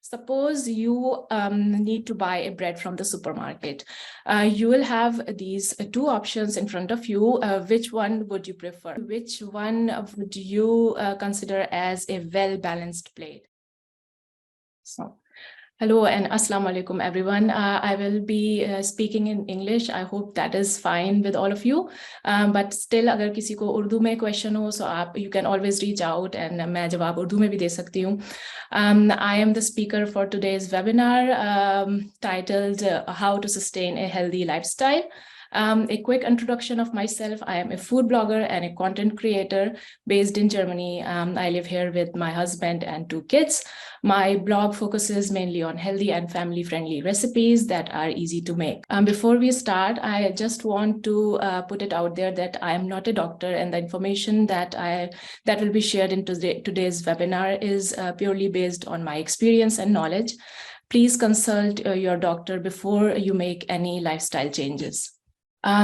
Suppose you need to buy a bread from the supermarket. You will have these two options in front of you. Which one would you prefer? Which one would you consider as a well-balanced plate? So, hello and assalamu alaikum everyone. I will be speaking in English. I hope that is fine with all of you. But still, अगर किसी को उर्दू में question हो, so you can always reach out and मैं जवाब उर्दू में भी दे सकती हूँ. I am the speaker for today's webinar titled How to Sustain a Healthy Lifestyle. A quick introduction of myself. I am a food blogger and a content creator based in Germany. I live here with my husband and 2 kids. My blog focuses mainly on healthy and family-friendly recipes that are easy to make. Before we start, I just want to put it out there that I am not a doctor, and the information that will be shared in today's webinar is purely based on my experience and knowledge. Please consult your doctor before you make any lifestyle changes.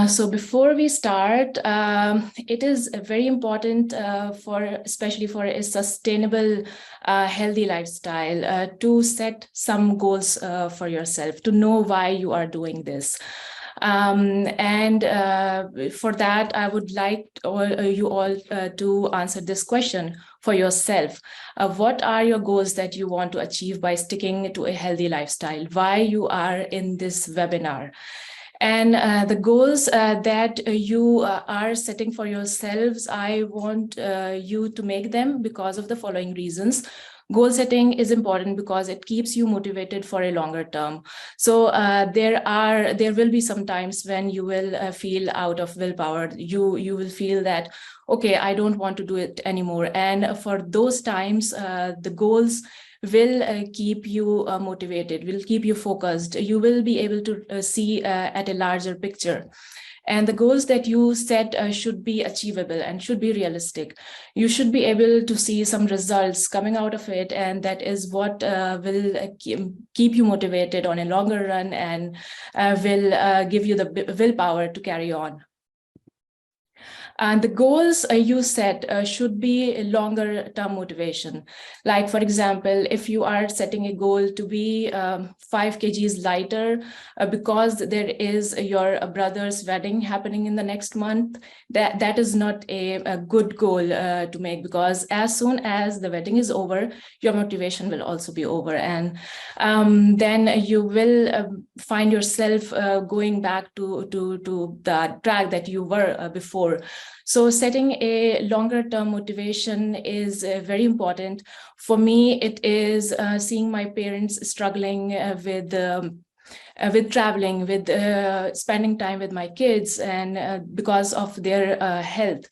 So before we start, it is very important especially for a sustainable, healthy lifestyle to set some goals for yourself, to know why you are doing this. And for that, I would like you all to answer this question for yourself. What are your goals that you want to achieve by sticking to a healthy lifestyle? Why you are in this webinar? And the goals that you are setting for yourselves, I want you to make them because of the following reasons. Goal setting is important because it keeps you motivated for a longer term. So there will be some times when you will feel out of willpower. You will feel that, okay, I don't want to do it anymore. And for those times, the goals will keep you motivated, will keep you focused. You will be able to see at a larger picture. And the goals that you set should be achievable and should be realistic. You should be able to see some results coming out of it, and that is what will keep you motivated on a longer run and will give you the willpower to carry on. And the goals you set should be a longer term motivation. Like, for example, if you are setting a goal to be 5 kgs lighter because there is your brother's wedding happening in the next month, that is not a good goal to make, because as soon as the wedding is over, your motivation will also be over. And then you will find yourself going back to the track that you were before. So setting a longer term motivation is very important. For me, it is seeing my parents struggling with traveling, with spending time with my kids, and because of their health.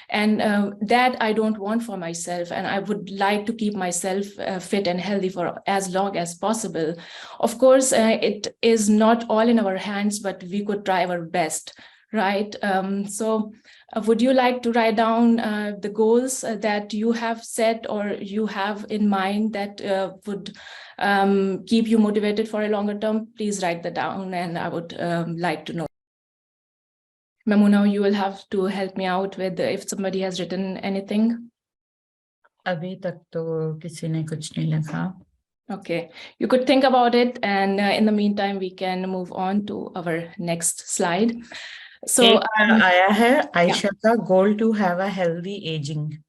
And that I don't want for myself, and I would like to keep myself fit and healthy for as long as possible. Of course, it is not all in our hands, but we could try our best, right? So would you like to write down the goals that you have set or you have in mind that would keep you motivated for a longer term? Please write that down, and I would like to know. Mamuna, you will have to help me out with if somebody has written anything. अभी तक तो किसी ने कुछ नहीं लिखा. Okay, you could think about it, and in the meantime, we can move on to our next slide. So आया है Aisha का goal to have a healthy aging.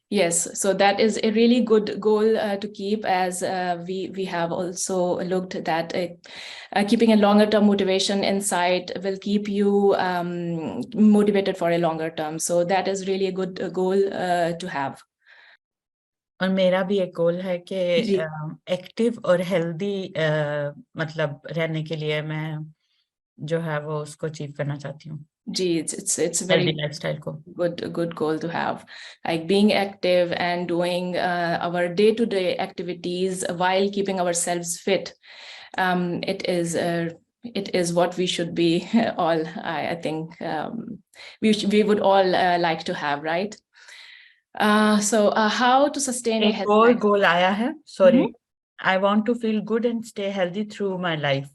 Yes, so that is a really good goal to keep, as we have also looked that keeping a longer term motivation inside will keep you motivated for a longer term. So that is really a good goal to have. और मेरा भी एक गोल है कि active और healthy मतलब रहने के लिए मैं जो है वो उसको अचीव करना चाहती हूँ. It's very lifestyle good goal to have, like being active and doing our day-to-day activities while keeping ourselves fit. It is what we should be all. I think we would all like to have, right? So how to sustain a healthy goal आया है. Sorry, I want to feel good and stay healthy through my life.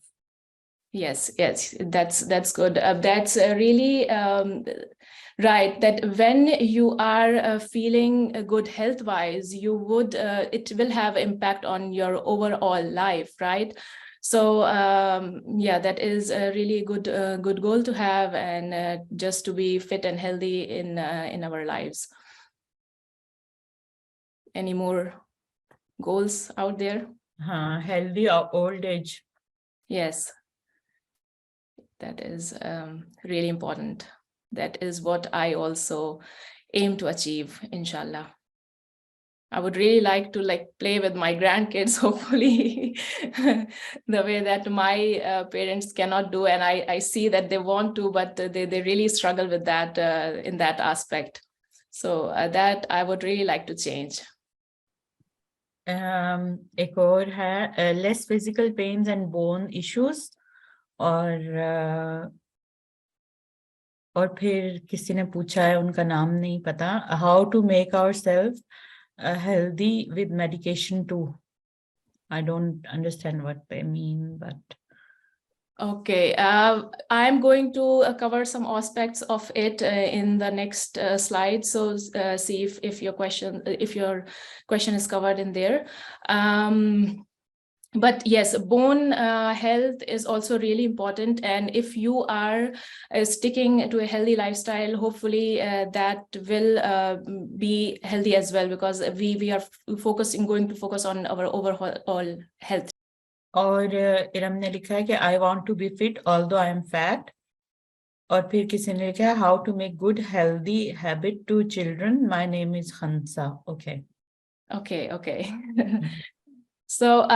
Yes, that's good. That's really right. That when you are feeling good health-wise, you would it will have impact on your overall life, right? So yeah, that is a really good goal to have, and just to be fit and healthy in our lives. Any more goals out there? Healthy old age. Yes, that is really important. That is what I also aim to achieve, inshallah. I would really like to play with my grandkids, hopefully, the way that my parents cannot do. And I see that they want to, but they really struggle with that in that aspect. So that I would really like to change. एक और है less physical pains and bone issues, और फिर किसी ने पूछा है, उनका नाम नहीं पता, how to make ourselves healthy with medication too. I don't understand what they mean, but okay, I'm going to cover some aspects of it in the next slide. So see if your question is covered in there. But yes, bone health is also really important. And if you are sticking to a healthy lifestyle, hopefully that will be healthy as well, because we are going to focus on our overall health. और इरम ने लिखा है कि I want to be fit although I am fat. और फिर किसी ने लिखा है how to make good healthy habit to children. My name is Hansa. Okay. So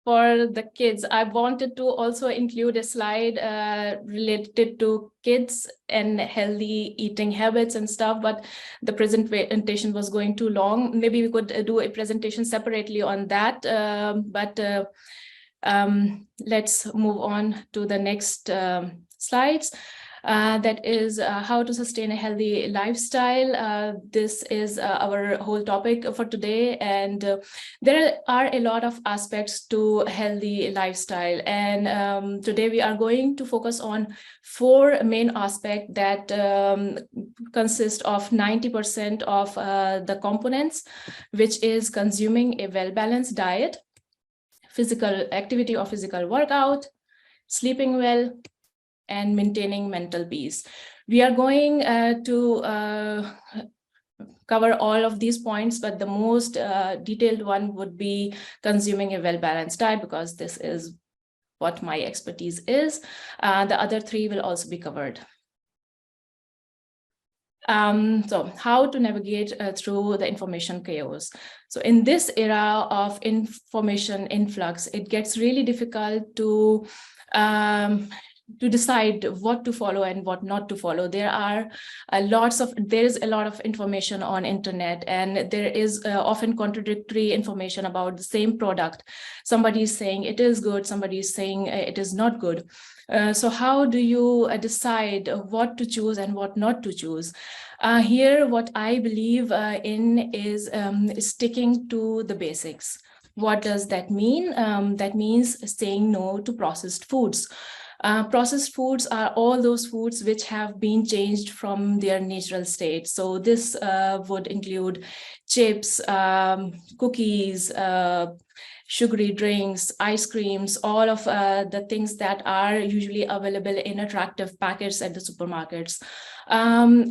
for the kids, I wanted to also include a slide related to kids and healthy eating habits and stuff, but the presentation was going too long. Maybe we could do a presentation separately on that, but let's move on to the next slides. That is how to sustain a healthy lifestyle. This is our whole topic for today, and there are a lot of aspects to healthy lifestyle, and today we are going to focus on 4 main aspects that consist of 90% of the components, which is consuming a well-balanced diet, physical activity or physical workout, sleeping well, and maintaining mental peace. We are going to cover all of these points, but the most detailed one would be consuming a well-balanced diet, because this is what my expertise is. The other 3 will also be covered. So how to navigate through the information chaos. So in this era of information influx, it gets really difficult to decide what to follow and what not to follow. There is a lot of information on internet, and there is often contradictory information about the same product. Somebody is saying it is good, somebody is saying it is not good. So how do you decide what to choose and what not to choose? Here, what I believe in is sticking to the basics. What does that mean? That means saying no to processed foods. Processed foods are all those foods which have been changed from their natural state. So this would include chips, cookies, sugary drinks, ice creams, all of the things that are usually available in attractive packets at the supermarkets.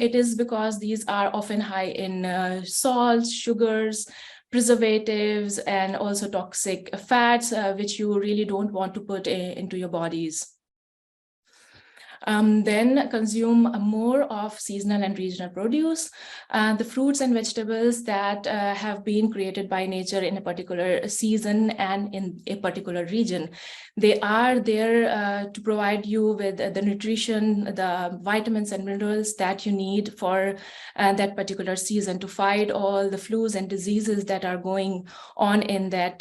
It is because these are often high in salts, sugars, preservatives, and also toxic fats, which you really don't want to put into your bodies. Then consume more of seasonal and regional produce, the fruits and vegetables that have been created by nature in a particular season and in a particular region. They are there to provide you with the nutrition, the vitamins and minerals that you need for that particular season, to fight all the flus and diseases that are going on in that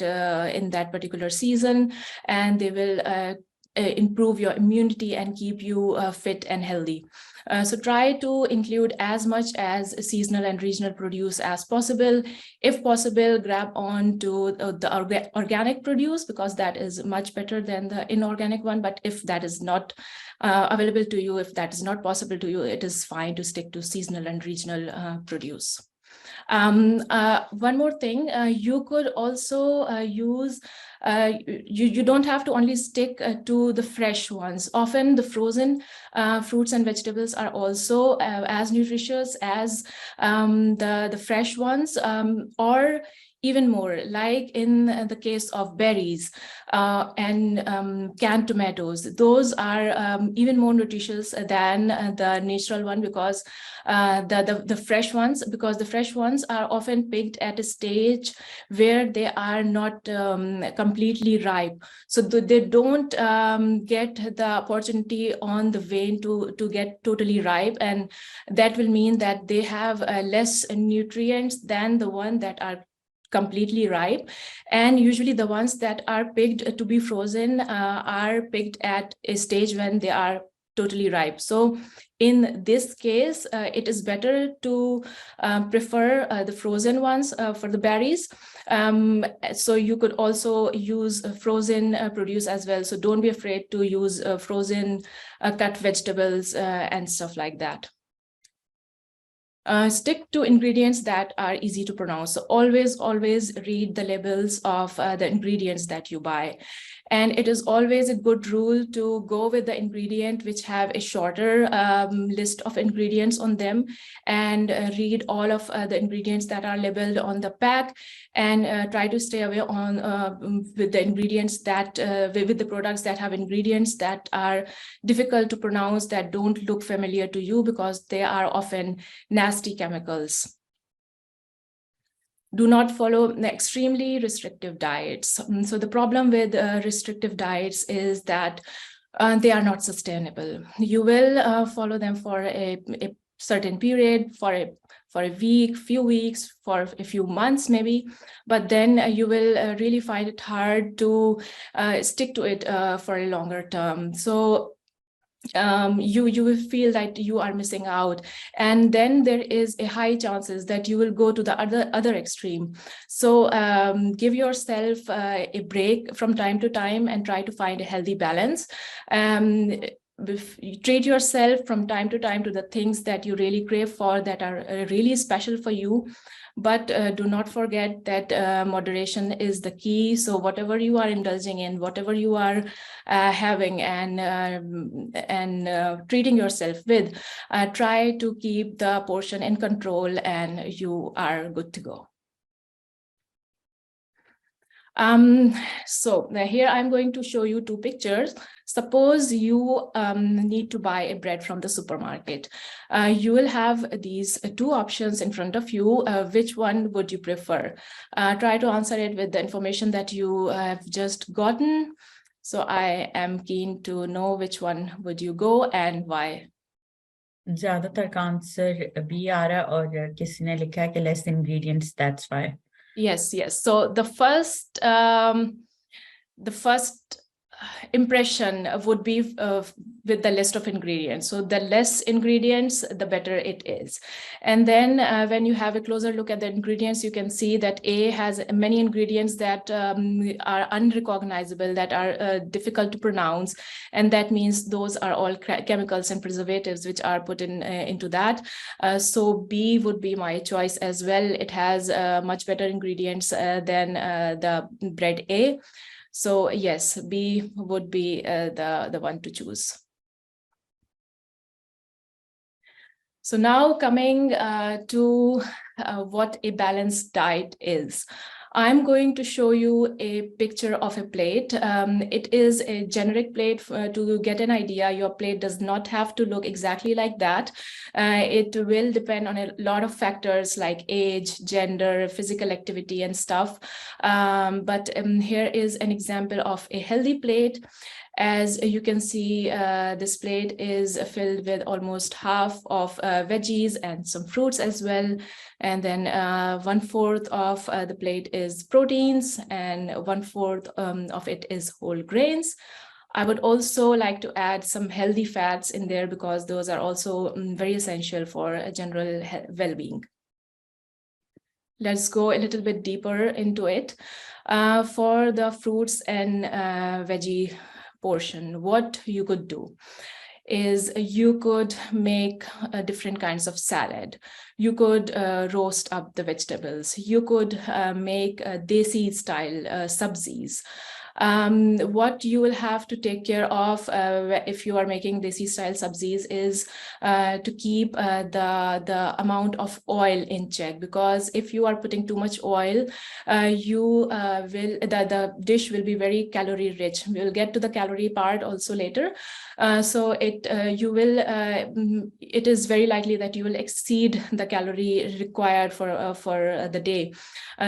particular season, and they will improve your immunity and keep you fit and healthy. So try to include as much as seasonal and regional produce as possible. If possible, grab on to the organic produce, because that is much better than the inorganic one. But if that is not available to you, if that is not possible to you, it is fine to stick to seasonal and regional produce. One more thing, you could also use, you don't have to only stick to the fresh ones. Often the frozen fruits and vegetables are also as nutritious as the fresh ones, or even more, like in the case of berries and canned tomatoes. Those are even more nutritious than the natural one, because the fresh ones, because the fresh ones are often picked at a stage where they are not completely ripe. So they don't get the opportunity on the vein to get totally ripe, and that will mean that they have less nutrients than the one that are completely ripe. And usually the ones that are picked to be frozen are picked at a stage when they are totally ripe. So in this case, it is better to prefer the frozen ones for the berries. So you could also use frozen produce as well. So don't be afraid to use frozen cut vegetables and stuff like that. Stick to ingredients that are easy to pronounce. So always read the labels of the ingredients that you buy. And it is always a good rule to go with the ingredient which have a shorter list of ingredients on them, and read all of the ingredients that are labeled on the pack, and try to stay away on with the ingredients that with the products that have ingredients that are difficult to pronounce, that don't look familiar to you, because they are often nasty chemicals. Do not follow the extremely restrictive diets. So the problem with restrictive diets is that they are not sustainable. You will follow them for a certain period, for a week, few weeks, for a few months maybe, but then you will really find it hard to stick to it for a longer term. So you will feel that you are missing out, and then there is a high chances that you will go to the other extreme. So give yourself a break from time to time and try to find a healthy balance. Treat yourself from time to time to the things that you really crave for, that are really special for you. But do not forget that moderation is the key. So whatever you are indulging in, whatever you are having and treating yourself with, try to keep the portion in control, and you are good to go. So here I'm going to show you two pictures. Suppose you need to buy a bread from the supermarket. You will have these two options in front of you. Which one would you prefer? Try to answer it with the information that you have just gotten. So I am keen to know which one would you go and why. ज्यादातर का answer B आ रहा है और किसी ने लिखा है कि less ingredients, that's why. Yes. So the first impression would be with the list of ingredients. So the less ingredients, the better it is. And then when you have a closer look at the ingredients, you can see that A has many ingredients that are unrecognizable, that are difficult to pronounce. And that means those are all chemicals and preservatives which are put into that. So B would be my choice as well. It has much better ingredients than the bread A. So yes, B would be the one to choose. So now coming to what a balanced diet is. I'm going to show you a picture of a plate. It is a generic plate to get an idea. Your plate does not have to look exactly like that. It will depend on a lot of factors like age, gender, physical activity and stuff. But here is an example of a healthy plate. As you can see, this plate is filled with almost half of veggies and some fruits as well. And then 1/4 of the plate is proteins, and 1/4 of it is whole grains. I would also like to add some healthy fats in there because those are also very essential for general well-being. Let's go a little bit deeper into it. For the fruits and veggie portion, what you could do is you could make different kinds of salad. You could roast up the vegetables. You could make desi style sabzis. What you will have to take care of if you are making desi style sabzis is to keep the amount of oil in check, because if you are putting too much oil, the dish will be very calorie rich. We will get to the calorie part also later. So it is very likely that you will exceed the calorie required for the day.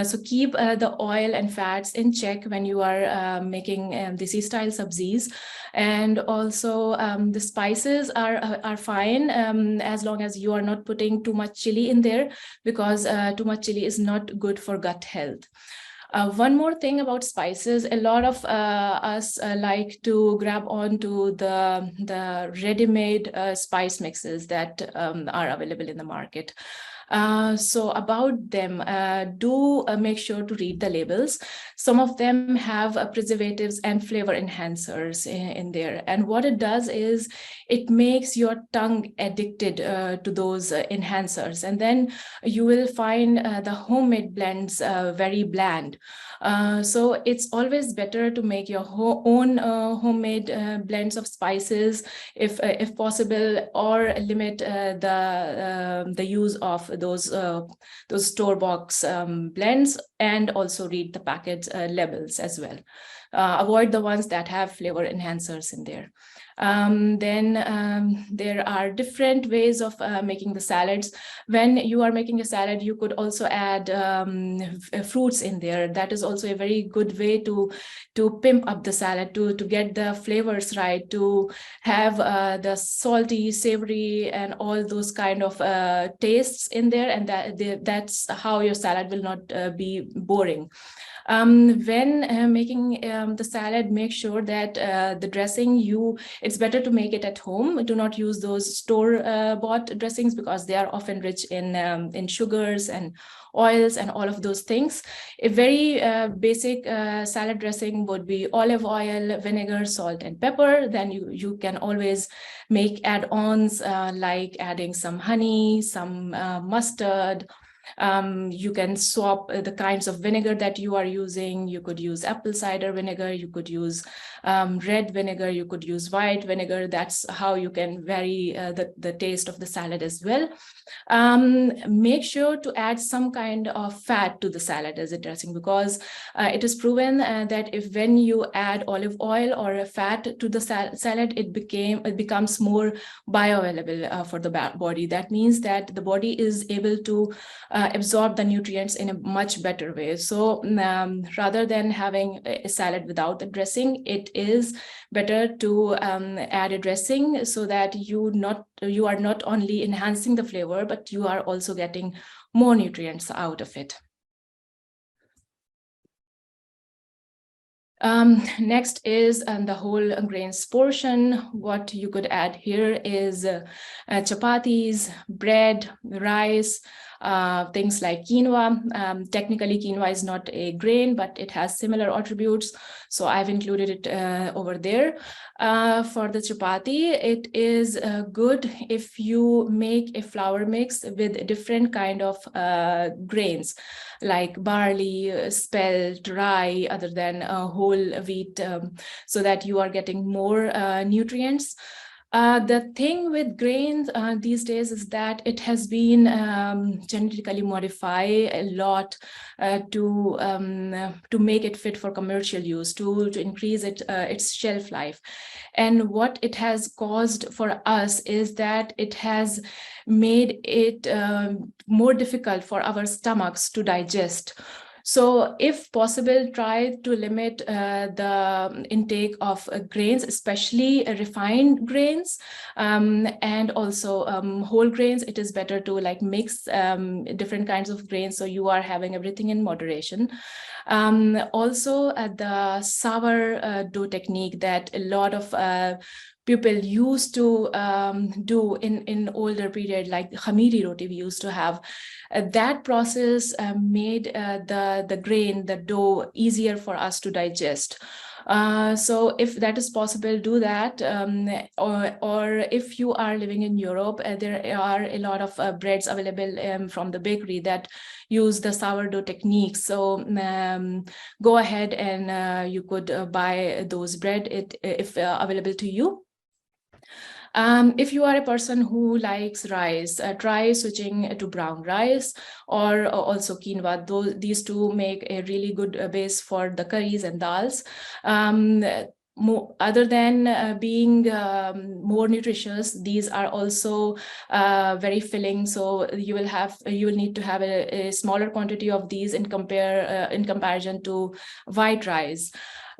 So keep the oil and fats in check when you are making desi style sabzis. And also the spices are fine as long as you are not putting too much chili in there, because too much chili is not good for gut health. One more thing about spices, a lot of us like to grab onto the ready-made spice mixes that are available in the market. So about them, do make sure to read the labels. Some of them have preservatives and flavor enhancers in there. And what it does is it makes your tongue addicted to those enhancers. And then you will find the homemade blends very bland. So it's always better to make your own homemade blends of spices if possible, or limit the use of those store-bought blends, and also read the packet labels as well. Avoid the ones that have flavor enhancers in there. Then there are different ways of making the salads. When you are making a salad, you could also add fruits in there. That is also a very good way to pimp up the salad, to get the flavors right, to have the salty, savory, and all those kind of tastes in there, and that's how your salad will not be boring. When making the salad, make sure that the dressing, it's better to make it at home. Do not use those store-bought dressings, because they are often rich in sugars and oils and all of those things. A very basic salad dressing would be olive oil, vinegar, salt, and pepper. Then you can always make add-ons like adding some honey, some mustard. You can swap the kinds of vinegar that you are using. You could use apple cider vinegar, you could use red vinegar, you could use white vinegar. That's how you can vary the taste of the salad as well. Make sure to add some kind of fat to the salad as a dressing, because it is proven that when you add olive oil or a fat to the salad, it becomes more bioavailable for the body. That means that the body is able to absorb the nutrients in a much better way. So rather than having a salad without the dressing, it is better to add a dressing, so that you are not only enhancing the flavor, but you are also getting more nutrients out of it. Next is the whole grains portion. What you could add here is chapatis, bread, rice, things like quinoa. Technically, quinoa is not a grain, but it has similar attributes, so I've included it over there. For the chapati, it is good if you make a flour mix with different kind of grains, like barley, spelt, rye, other than whole wheat, so that you are getting more nutrients. The thing with grains these days is that it has been genetically modified a lot to make it fit for commercial use, to increase its shelf life. And what it has caused for us is that it has made it more difficult for our stomachs to digest. So if possible, try to limit the intake of grains, especially refined grains, and also whole grains. It is better to like mix different kinds of grains, so you are having everything in moderation. Also, the sourdough technique that a lot of people used to do in older period, like khamiri roti we used to have. That process made the grain, the dough, easier for us to digest. So if that is possible, do that. Or if you are living in Europe, there are a lot of breads available from the bakery that use the sourdough techniques. So go ahead and you could buy those bread if available to you. If you are a person who likes rice, try switching to brown rice or also quinoa. These two make a really good base for the curries and dals. Other than being more nutritious, these are also very filling. So you will need to have a smaller quantity of these in comparison to white rice.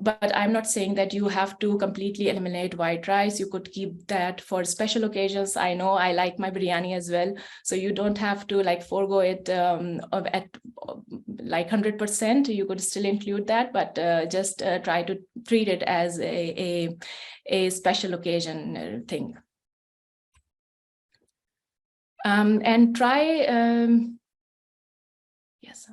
But I'm not saying that you have to completely eliminate white rice. You could keep that for special occasions. I know I like my biryani as well, so you don't have to like forego it at like 100%. You could still include that, but just try to treat it as a special occasion thing. And try, yes.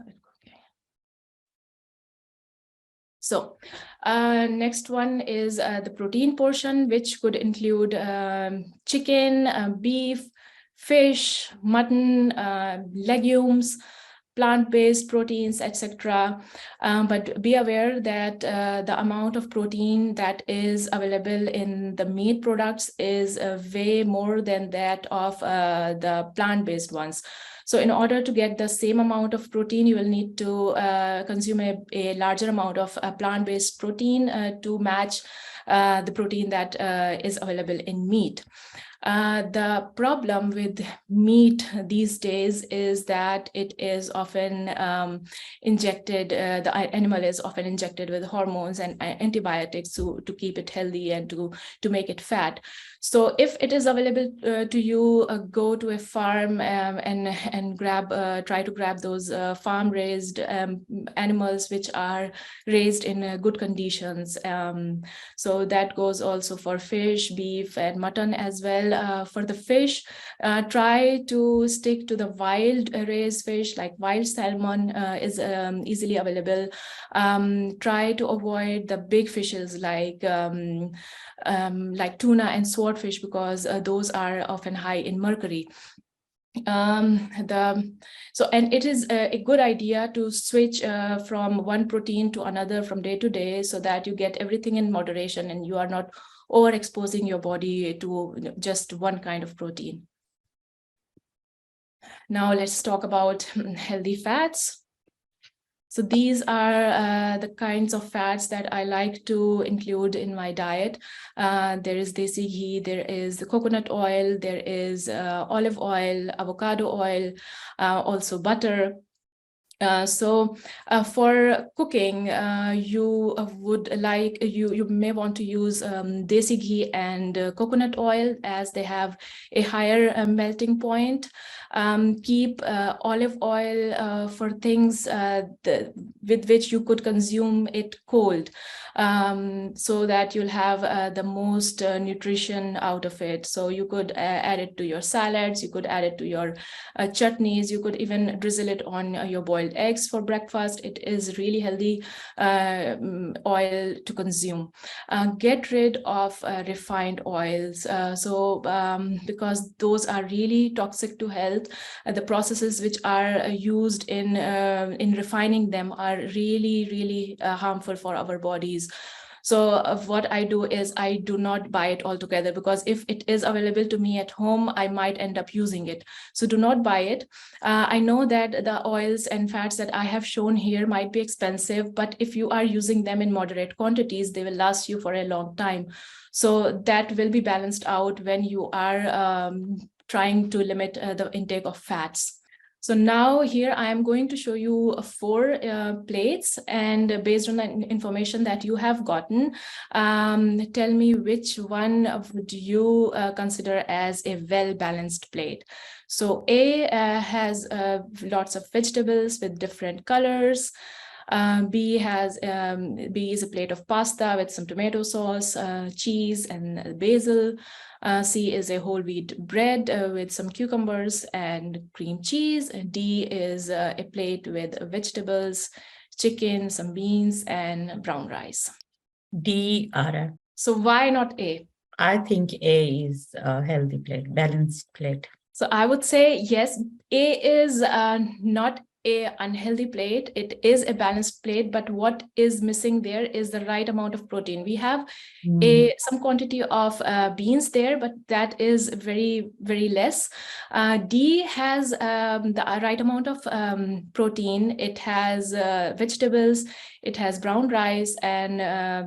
So next one is the protein portion, which could include chicken, beef, fish, mutton, legumes, plant-based proteins, etc. But be aware that the amount of protein that is available in the meat products is way more than that of the plant-based ones. So in order to get the same amount of protein, you will need to consume a larger amount of plant-based protein to match the protein that is available in meat. The problem with meat these days is that it is often injected, the animal is often injected with hormones and antibiotics to keep it healthy and to make it fat. So if it is available to you, go to a farm and try to grab those farm-raised animals which are raised in good conditions. So that goes also for fish, beef, and mutton as well. For the fish, try to stick to the wild raised fish, like wild salmon is easily available. Try to avoid the big fishes like tuna and swordfish, because those are often high in mercury. And it is a good idea to switch from one protein to another from day to day, so that you get everything in moderation and you are not overexposing your body to just one kind of protein. Now let's talk about healthy fats. So these are the kinds of fats that I like to include in my diet. There is desi ghee, there is coconut oil, there is olive oil, avocado oil, also butter. So for cooking, you may want to use desi ghee and coconut oil, as they have a higher melting point. Keep olive oil for things with which you could consume it cold, so that you'll have the most nutrition out of it. So you could add it to your salads, you could add it to your chutneys, you could even drizzle it on your boiled eggs for breakfast. It is really healthy oil to consume. Get rid of refined oils, because those are really toxic to health. The processes which are used in refining them are really harmful for our bodies. So what I do is I do not buy it altogether, because if it is available to me at home, I might end up using it. So do not buy it. I know that the oils and fats that I have shown here might be expensive, but if you are using them in moderate quantities, they will last you for a long time. So that will be balanced out when you are trying to limit the intake of fats. So now here I am going to show you 4 plates, and based on the information that you have gotten, tell me which one would you consider as a well-balanced plate. So A has lots of vegetables with different colors. B is a plate of pasta with some tomato sauce, cheese, and basil. C is a whole wheat bread with some cucumbers and cream cheese. And D is a plate with vegetables, chicken, some beans, and brown rice. D, Ara. So why not A? I think A is a healthy plate, balanced plate. So I would say yes, A is not a unhealthy plate. It is a balanced plate, but what is missing there is the right amount of protein. We have some quantity of beans there, but that is very, very less. D has the right amount of protein. It has vegetables, it has brown rice, and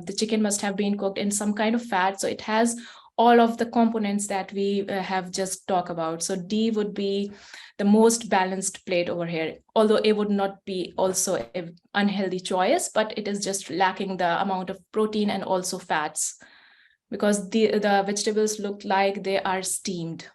the chicken must have been cooked in some kind of fat. So it has all of the components that we have just talked about. So D would be the most balanced plate over here, although it would not be also an unhealthy choice, but it is just lacking the amount of protein and also fats, because the vegetables look like they are steamed.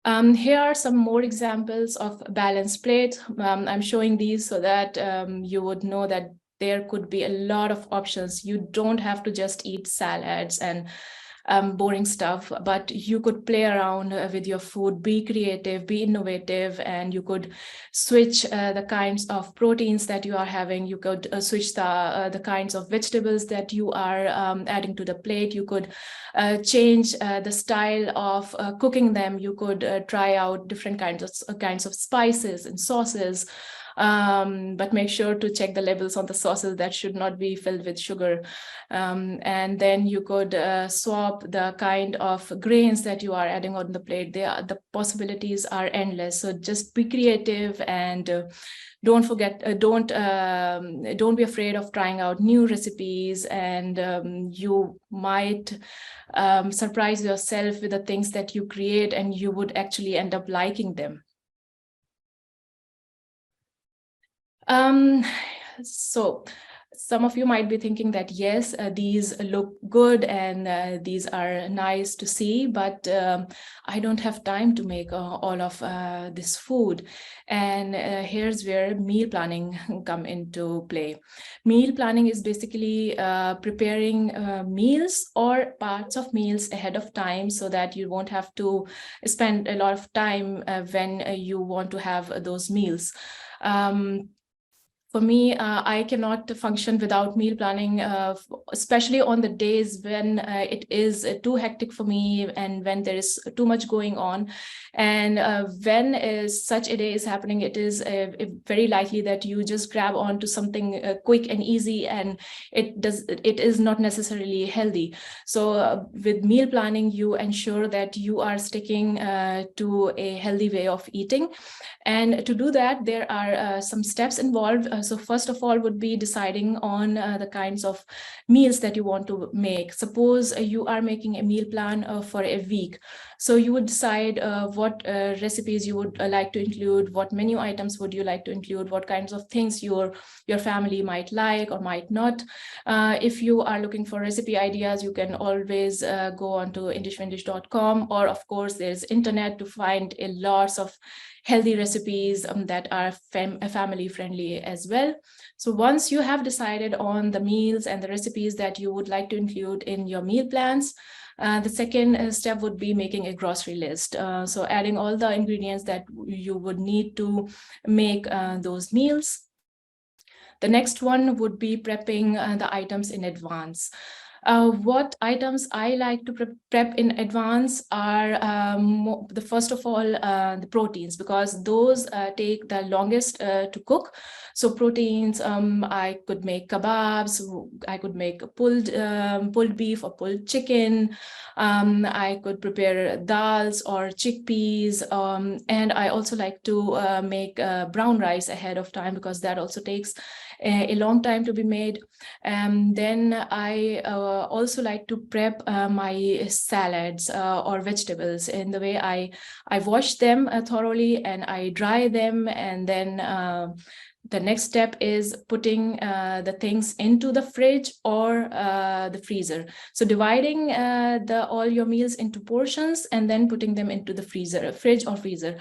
Here are some more examples of balanced plate. I'm showing these so that you would know that there could be a lot of options. You don't have to just eat salads and boring stuff, but you could play around with your food, be creative, be innovative, and you could switch the kinds of proteins that you are having. You could switch the kinds of vegetables that you are adding to the plate. You could change the style of cooking them. You could try out different kinds of spices and sauces. But make sure to check the labels on the sauces. That should not be filled with sugar. And then you could swap the kind of grains that you are adding on the plate. The possibilities are endless. So just be creative and don't forget, don't be afraid of trying out new recipes, and you might surprise yourself with the things that you create, and you would actually end up liking them. So some of you might be thinking that, yes, these look good and these are nice to see, but I don't have time to make all of this food. And here's where meal planning come into play. Meal planning is basically preparing meals or parts of meals ahead of time so that you won't have to spend a lot of time when you want to have those meals. For me, I cannot function without meal planning, especially on the days when it is too hectic for me and when there is too much going on. And when such a day is happening, it is very likely that you just grab onto something quick and easy, and it is not necessarily healthy. So with meal planning, you ensure that you are sticking to a healthy way of eating. And to do that, there are some steps involved. So first of all would be deciding on the kinds of meals that you want to make. Suppose you are making a meal plan for a week. So you would decide what recipes you would like to include, what menu items would you like to include, what kinds of things your family might like or might not. If you are looking for recipe ideas, you can always go on to indishwindish.com, or of course there's internet to find a lots of healthy recipes that are family friendly as well. So once you have decided on the meals and the recipes that you would like to include in your meal plans, the second step would be making a grocery list. So adding all the ingredients that you would need to make those meals. The next one would be prepping the items in advance. What items I like to prep in advance are the first of all the proteins, because those take the longest to cook. So proteins, I could make kebabs, I could make pulled beef or pulled chicken. I could prepare dals or chickpeas, and I also like to make brown rice ahead of time, because that also takes a long time to be made. Then I also like to prep my salads or vegetables in the way I wash them thoroughly and I dry them, and then The next step is putting the things into the fridge or the freezer. So dividing all your meals into portions and then putting them into the fridge or freezer.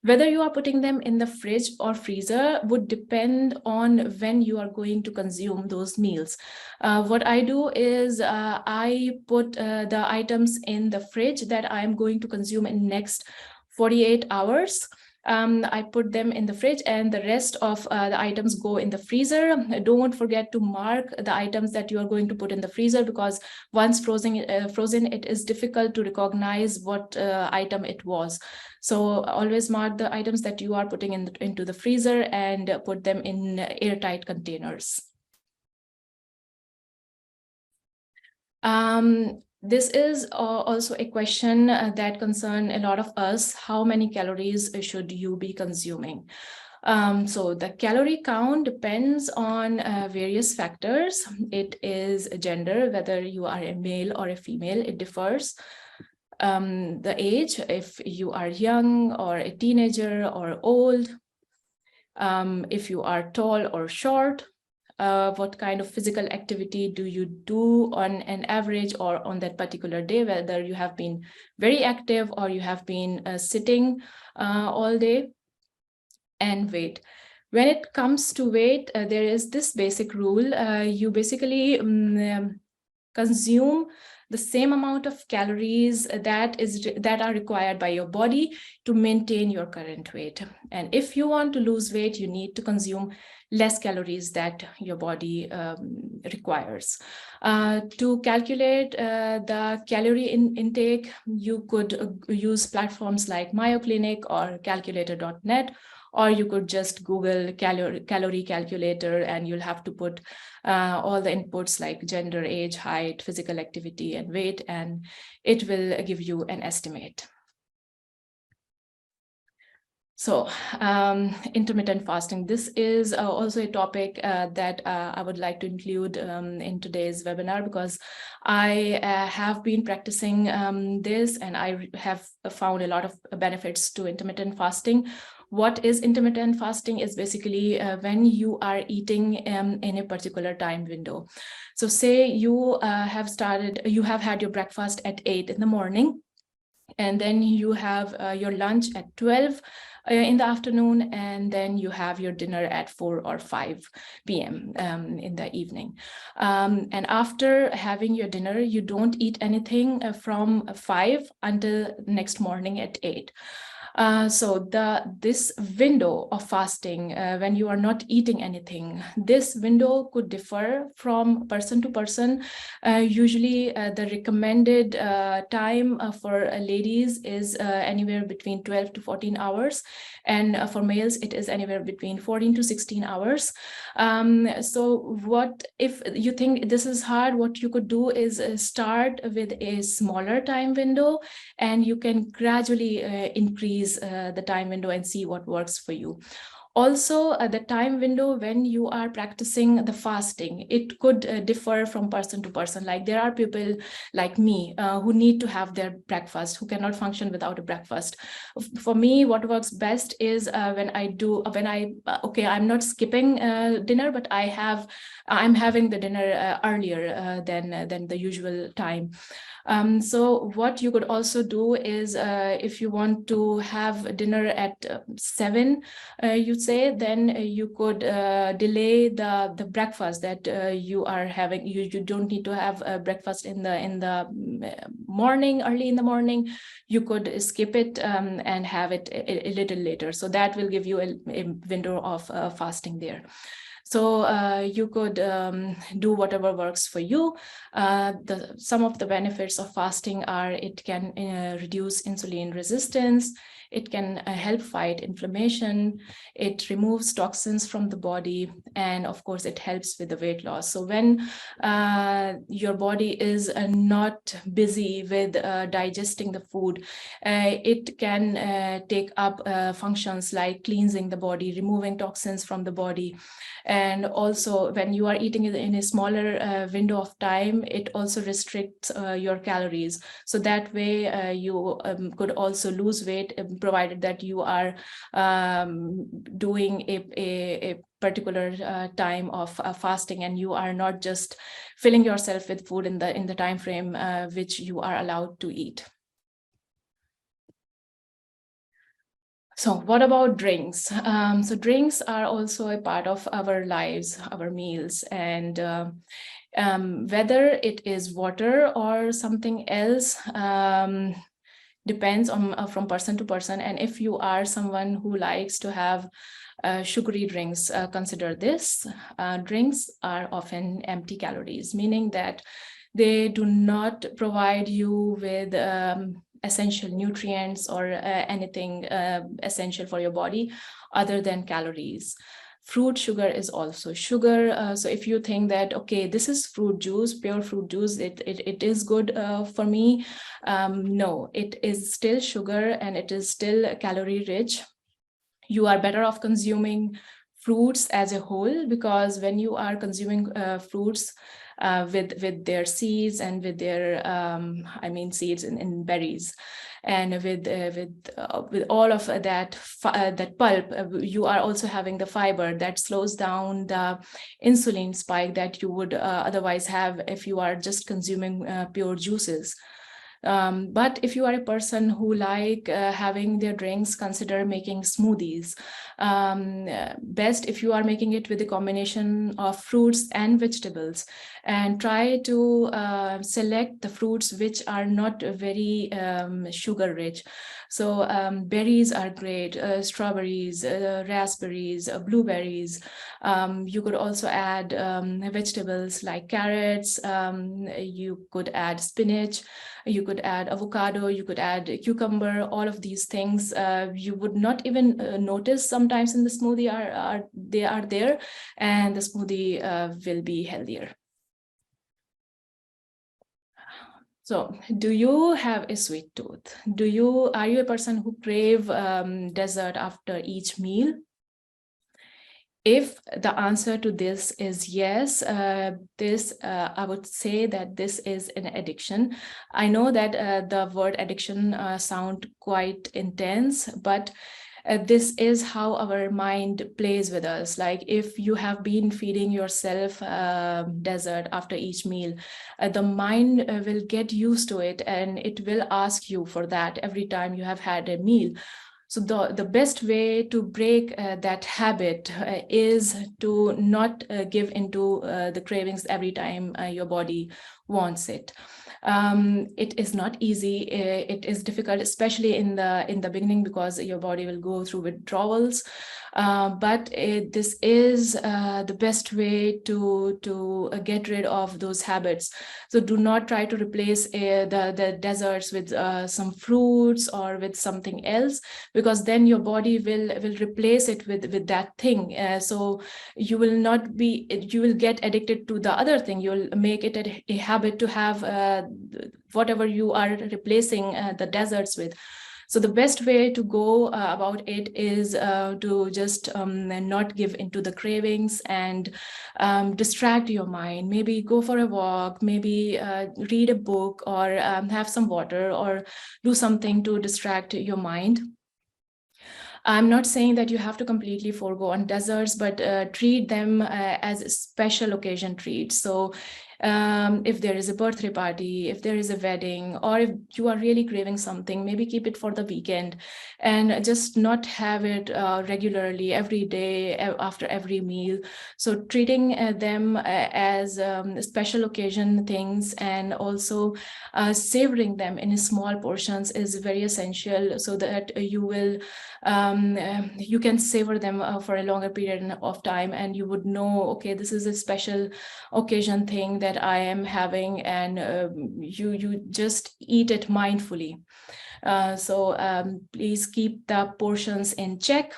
Whether you are putting them in the fridge or freezer would depend on when you are going to consume those meals. What I do is I put the items in the fridge that I am going to consume in next 48 hours. I put them in the fridge and the rest of the items go in the freezer. Don't forget to mark the items that you are going to put in the freezer, because once frozen, it is difficult to recognize what item it was. So always mark the items that you are putting into the freezer and put them in airtight containers. This is also a question that concerns a lot of us. How many calories should you be consuming? So the calorie count depends on various factors. It is gender, whether you are a male or a female, it differs. The age, if you are young or a teenager or old, if you are tall or short, what kind of physical activity do you do on an average or on that particular day, whether you have been very active or you have been sitting all day, and weight. When it comes to weight, there is this basic rule. You basically consume the same amount of calories that are required by your body to maintain your current weight. And if you want to lose weight, you need to consume less calories that your body requires. To calculate the calorie intake, you could use platforms like Mayo Clinic or calculator.net, or you could just Google calorie calculator, and you'll have to put all the inputs like gender, age, height, physical activity, and weight, and it will give you an estimate. So intermittent fasting, this is also a topic that I would like to include in today's webinar, because I have been practicing this and I have found a lot of benefits to intermittent fasting. What is intermittent fasting is basically when you are eating in a particular time window. So say you have had your breakfast at 8 in the morning, and then you have your lunch at 12 in the afternoon, and then you have your dinner at 4 or 5 p.m. In the evening. And after having your dinner, you don't eat anything from 5 until next morning at 8. So this window of fasting, when you are not eating anything, this window could differ from person to person. Usually the recommended time for ladies is anywhere between 12 to 14 hours. And for males, it is anywhere between 14 to 16 hours. So what if you think this is hard, what you could do is start with a smaller time window, and you can gradually increase the time window and see what works for you. Also, the time window when you are practicing the fasting, it could differ from person to person. Like there are people like me who need to have their breakfast, who cannot function without a breakfast. For me, what works best is I'm not skipping dinner, but I'm having the dinner earlier than the usual time. So what you could also do is if you want to have dinner at 7, you'd say, then you could delay the breakfast that you are having. You don't need to have a breakfast in the morning, early in the morning. You could skip it and have it a little later. So that will give you a window of fasting there. So you could do whatever works for you. Some of the benefits of fasting are it can reduce insulin resistance, it can help fight inflammation, it removes toxins from the body, and of course it helps with the weight loss. So when your body is not busy with digesting the food, it can take up functions like cleansing the body, removing toxins from the body. And also when you are eating in a smaller window of time, it also restricts your calories. So that way you could also lose weight provided that you are doing a particular time of fasting, and you are not just filling yourself with food in the time frame which you are allowed to eat. So what about drinks? So drinks are also a part of our lives, our meals, and whether it is water or something else depends on from person to person. And if you are someone who likes to have sugary drinks, consider this. Drinks are often empty calories, meaning that they do not provide you with essential nutrients or anything essential for your body other than calories. Fruit sugar is also sugar. So if you think that, okay, this is fruit juice, pure fruit juice, it is good for me. No, it is still sugar and it is still calorie rich. You are better off consuming fruits as a whole, because when you are consuming fruits with their seeds and with their seeds in berries, and with all of that pulp, you are also having the fiber that slows down the insulin spike that you would otherwise have if you are just consuming pure juices. But if you are a person who like having their drinks, consider making smoothies. Best if you are making it with a combination of fruits and vegetables, and try to select the fruits which are not very sugar rich. So berries are great, strawberries, raspberries, blueberries. You could also add vegetables like carrots. You could add spinach. You could add avocado, you could add cucumber. All of these things you would not even notice sometimes in the smoothie they are there, and the smoothie will be healthier. So, do you have a sweet tooth? Are you a person who crave dessert after each meal? If the answer to this is yes, I would say that this is an addiction. I know that the word addiction sound quite intense, but this is how our mind plays with us. Like if you have been feeding yourself dessert after each meal, the mind will get used to it, and it will ask you for that every time you have had a meal. So the best way to break that habit is to not give into the cravings every time your body wants it. It is not easy. It is difficult, especially in the beginning, because your body will go through withdrawals. But this is the best way to get rid of those habits. So do not try to replace the desserts with some fruits or with something else, because then your body will replace it with that thing. So you will get addicted to the other thing. You'll make it a habit to have whatever you are replacing the desserts with. So the best way to go about it is to just not give into the cravings and distract your mind. Maybe go for a walk, maybe read a book, or have some water, or do something to distract your mind. I'm not saying that you have to completely forego on desserts, but treat them as special occasion treats. So if there is a birthday party, if there is a wedding, or if you are really craving something, maybe keep it for the weekend and just not have it regularly every day after every meal. So treating them as special occasion things, and also savoring them in small portions is very essential, so that you will you can savor them for a longer period of time, and you would know, okay, this is a special occasion thing that I am having, and you just eat it mindfully. So please keep the portions in check.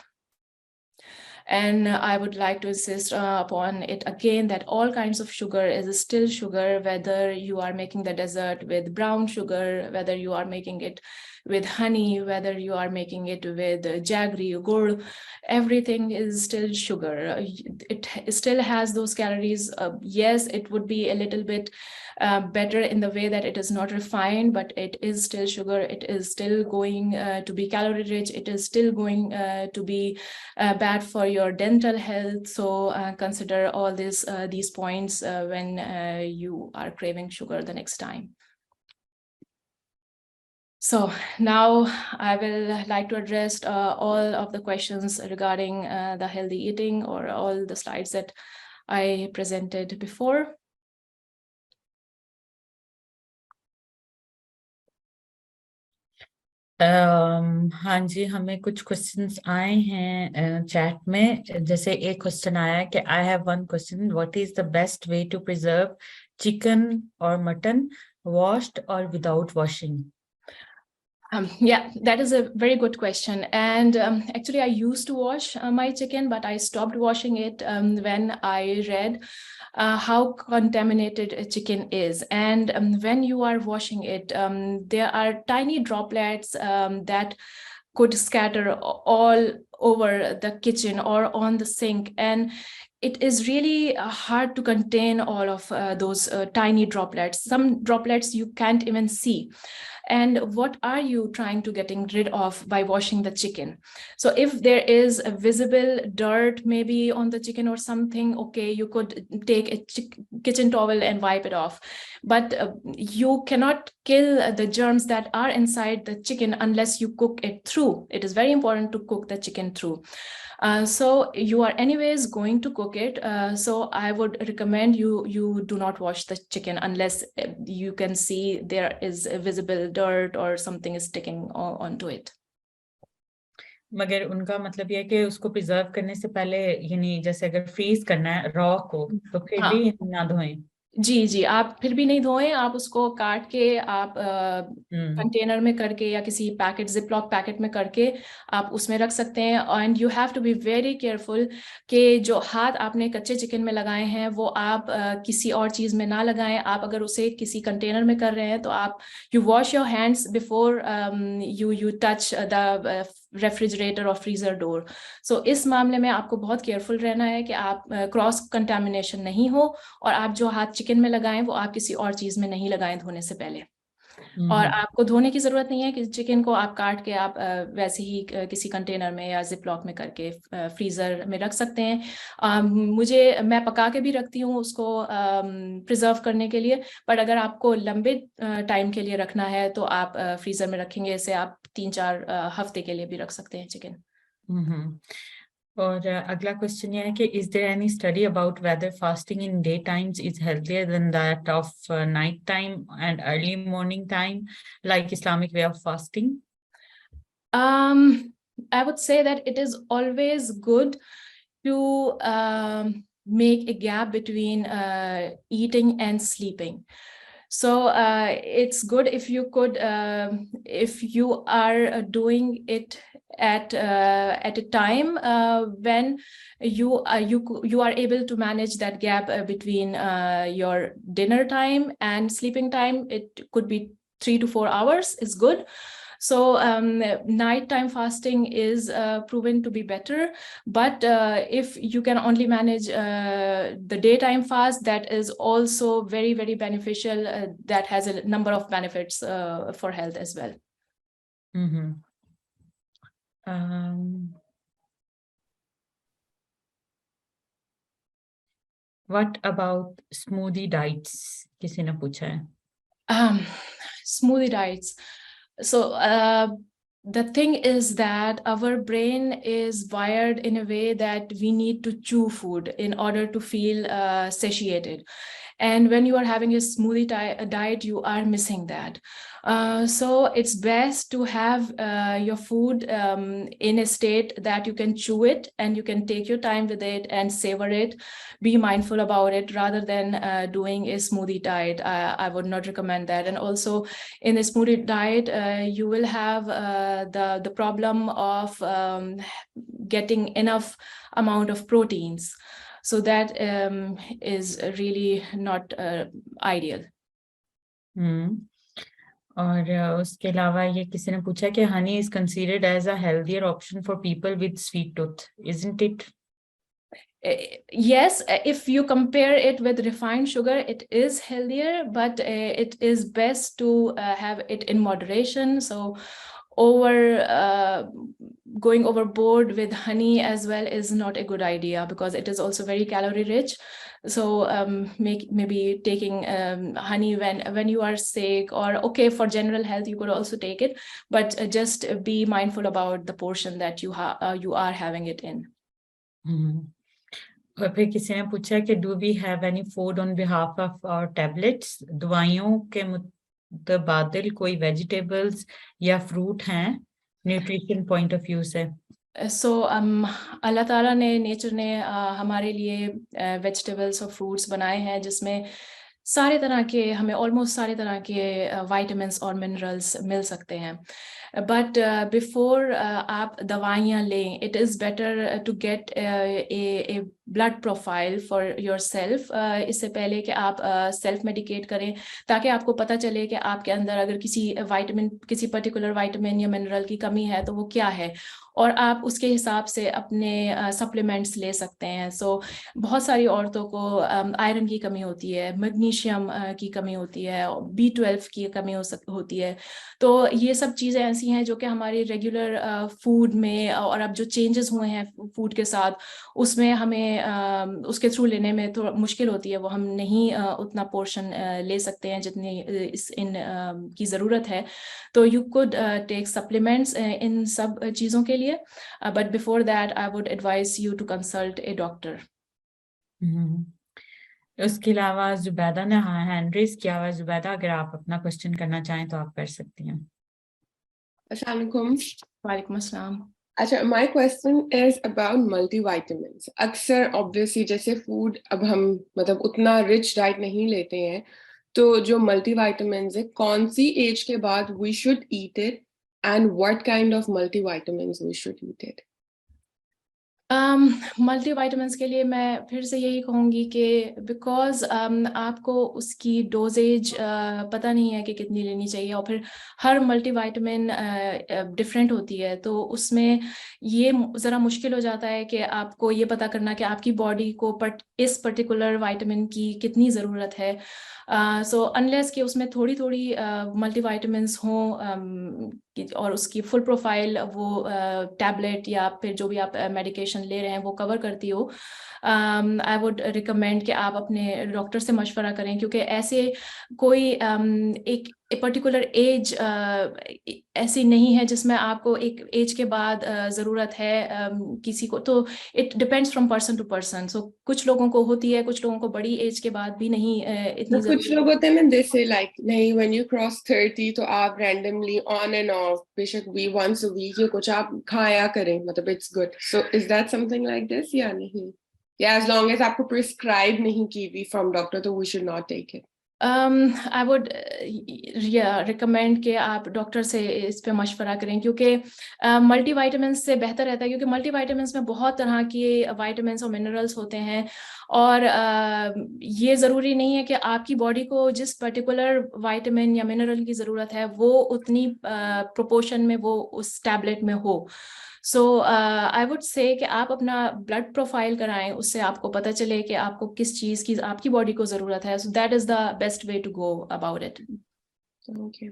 And I would like to insist upon it again that all kinds of sugar is still sugar, whether you are making the dessert with brown sugar, whether you are making it with honey, whether you are making it with jaggery, gur, everything is still sugar. It still has those calories. Yes, it would be a little bit better in the way that it is not refined, but it is still sugar. It is still going to be calorie rich. It is still going to be bad for your dental health. So consider all these points when you are craving sugar the next time. So now I will like to address all of the questions regarding the healthy eating, or all the slides that I presented before. हाँ जी, हमें कुछ questions आए हैं chat में. जैसे एक question आया है कि I have one question, what is the best way to preserve chicken और mutton, washed or without washing? Yeah, that is a very good question. And actually, I used to wash my chicken, but I stopped washing it when I read how contaminated a chicken is. And when you are washing it, there are tiny droplets that could scatter all over the kitchen or on the sink. And it is really hard to contain all of those tiny droplets. Some droplets you can't even see. And what are you trying to getting rid of by washing the chicken? So if there is a visible dirt maybe on the chicken or something, okay, you could take a kitchen towel and wipe it off. But you cannot kill the germs that are inside the chicken unless you cook it through. It is very important to cook the chicken through. So you are anyways going to cook it. So I would recommend you do not wash the chicken unless you can see there is a visible dirt or something is sticking onto it. मगर उनका मतलब ये है कि उसको preserve करने से पहले, यानी जैसे अगर फ्रीज करना है रॉ को, तो फिर भी ना धोएं. जी, आप फिर भी नहीं धोएं. आप उसको काट के आप कंटेनर में करके या किसी पैकेट, जिपलॉक पैकेट में करके आप उसमें रख सकते हैं. And you have to be very careful कि जो हाथ आपने कच्चे चिकन में लगाए हैं वो आप किसी और चीज में ना लगाएं. आप अगर उसे किसी कंटेनर में कर रहे हैं तो आप you wash your hands before you touch the refrigerator और फ्रीजर डोर. सो इस मामले में आपको बहुत केयरफुल रहना है कि आप क्रॉस कंटामिनेशन नहीं हो, और आप जो हाथ चिकन में लगाएं वो आप किसी और चीज में नहीं लगाएं धोने से पहले. और आपको धोने की जरूरत नहीं है कि चिकन को आप काट के आप वैसे ही किसी कंटेनर में या जिपलॉक में करके फ्रीजर में रख सकते हैं. मैं पका के भी रखती हूँ उसको प्रिजर्व करने के लिए. बट अगर आपको लंबे टाइम के लिए रखना है तो आप फ्रीजर में रखेंगे. इसे आप 3-4 हफ्ते के लिए भी रख सकते हैं चिकन. और अगला क्वेश्चन ये है कि is there any study about whether fasting in day times is healthier than that of night time and early morning time, like Islamic way of fasting? I would say that it is always good to make a gap between eating and sleeping. So it's good if you could, if you are doing it at a time when you are able to manage that gap between your dinner time and sleeping time. It could be 3 to 4 hours is good. So nighttime fasting is proven to be better, but if you can only manage the daytime fast, that is also very, very beneficial. That has a number of benefits for health as well. What about smoothie diets? किसी ने पूछा है. Smoothie diets. So the thing is that our brain is wired in a way that we need to chew food in order to feel satiated. and when you are having a smoothie diet, you are missing that. So it's best to have your food in a state that you can chew it and you can take your time with it and savor it, be mindful about it, rather than doing a smoothie diet. I would not recommend that. And also in a smoothie diet, you will have the problem of getting enough amount of proteins. So that is really not ideal. और उसके अलावा ये किसी ने पूछा कि honey is considered as a healthier option for people with sweet tooth, isn't it? Yes, if you compare it with refined sugar, it is healthier, but it is best to have it in moderation. So going overboard with honey as well is not a good idea, because it is also very calorie rich. So maybe taking honey when you are sick, or okay, for general health you could also take it, but just be mindful about the portion that you are having it in. और फिर किसी ने पूछा कि do we have any food on behalf of our tablets, दवाइयों के मुतबादिल कोई vegetables या फ्रूट हैं न्यूट्रिशन पॉइंट ऑफ व्यू से? सो अल्लाह ताला ने, नेचर ने हमारे लिए वेजिटेबल्स और फ्रूट्स बनाए हैं जिसमें सारे तरह के, हमें ऑलमोस्ट सारे तरह के विटामिन्स और मिनरल्स मिल सकते हैं. बट बिफोर आप दवाइयाँ लें, it is better to get a blood profile for yourself. इससे पहले कि आप सेल्फ मेडिकेट करें, ताकि आपको पता चले कि आपके अंदर अगर किसी पर्टिकुलर विटामिन या मिनरल की कमी है तो वो क्या है, और आप उसके हिसाब से अपने सप्लीमेंट्स ले सकते हैं. सो बहुत सारी औरतों को आयरन की कमी होती है, मैग्नीशियम की कमी होती है, B12 की कमी होती है. तो ये सब चीज़ें ऐसी हैं जो कि हमारी रेगुलर फूड में, और अब जो चेंजेस हुए हैं फूड के साथ, उसमें हमें उसके थ्रू लेने में थोड़ा मुश्किल होती है. वो हम नहीं उतना पोर्शन ले सकते हैं जितनी की ज़रूरत है. तो यू कुड टेक सप्लीमेंट्स इन सब चीज़ों के लिए, but before that I would advise you to consult a doctor. उसके अलावा जुबैदा ने हैंड रेज किया हुआ है. जुबैदा, अगर आप अपना क्वेश्चन करना चाहें तो आप कर सकती हैं. अस्सलाम वालेकुम. वालेकुम अस्सलाम. अच्छा, my question is about multivitamins. अक्सर obviously जैसे food अब हम मतलब उतना rich diet नहीं लेते हैं, तो जो multivitamins है, कौन सी age के बाद we should eat it and what kind of multivitamins we should eat it? Multivitamins के लिए मैं फिर से यही कहूँगी कि बिकॉज आपको उसकी डोजेज पता नहीं है कि कितनी लेनी चाहिए, और फिर हर मल्टीविटामिन डिफरेंट होती है, तो उसमें ये ज़रा मुश्किल हो जाता है कि आपको ये पता करना कि आपकी बॉडी को इस पर्टिकुलर विटामिन की कितनी ज़रूरत है. सो अनलेस कि उसमें थोड़ी थोड़ी मल्टीविटामिन्स हों और उसकी फुल प्रोफाइल वो टैबलेट या फिर जो भी आप मेडिकेशन ले रहे हैं वो कवर करती हो, आई वुड रिकमेंड कि आप अपने डॉक्टर से मशवरा करें, क्योंकि ऐसे कोई एक पर्टिकुलर एज ऐसी नहीं है जिसमें आपको एक एज के बाद ज़रूरत है किसी को. तो it depends from person to person. So कुछ लोगों को होती है, कुछ लोगों को बड़ी एज के बाद भी नहीं इतनी तो कुछ लोग होते हैं ना, they say like नहीं, when you cross 30 तो आप randomly on and off, बेशक भी once a week या कुछ आप खाया करें, मतलब it's good. So is that something like this या नहीं? Yeah, as long as आपको prescribe नहीं की भी from doctor, तो we should not take it. I would recommend कि आप डॉक्टर से इस पे मशवरा करें, क्योंकि मल्टीविटामिन्स से बेहतर रहता है, क्योंकि मल्टीविटामिन्स में बहुत तरह के विटामिन्स और मिनरल्स होते हैं, और ये ज़रूरी नहीं है कि आपकी बॉडी को जिस पर्टिकुलर विटामिन या मिनरल की ज़रूरत है वो उतनी प्रोपोर्शन में वो उस टैबलेट में हो. सो आई वुड से कि आप अपना ब्लड प्रोफाइल कराएं, उससे आपको पता चले कि आपको किस चीज़ की आपकी बॉडी को ज़रूरत है. So that is the best way to go about it. Okay.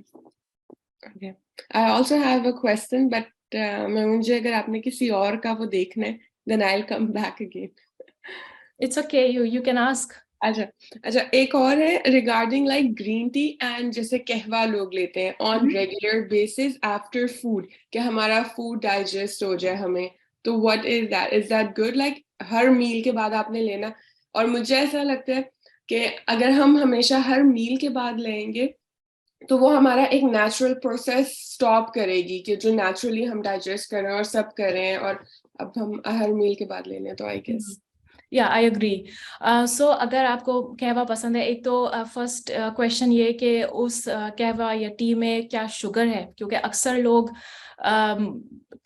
Okay. I also have a question, but मुझे अगर आपने किसी और का वो देखना है, then I'll come back again. It's okay, you can ask. अच्छा, एक और है regarding like green tea and जैसे कहवा लोग लेते हैं on regular basis after food, कि हमारा food digest हो जाए हमें, तो what is that? Is that good? Like her meal के बाद आपने लेना. और मुझे ऐसा लगता है कि अगर हम हमेशा हर मील के बाद लेंगे तो वो हमारा एक नेचुरल प्रोसेस स्टॉप करेगी कि जो नेचुरली हम डाइजेस्ट कर रहे हैं और सब कर रहे हैं, और अब हम हर मील के बाद ले लें तो आई गेस या आई एग्री। सो अगर आपको कहवा पसंद है, एक तो फर्स्ट क्वेश्चन ये कि उस कहवा या टी में क्या शुगर है, क्योंकि अक्सर लोग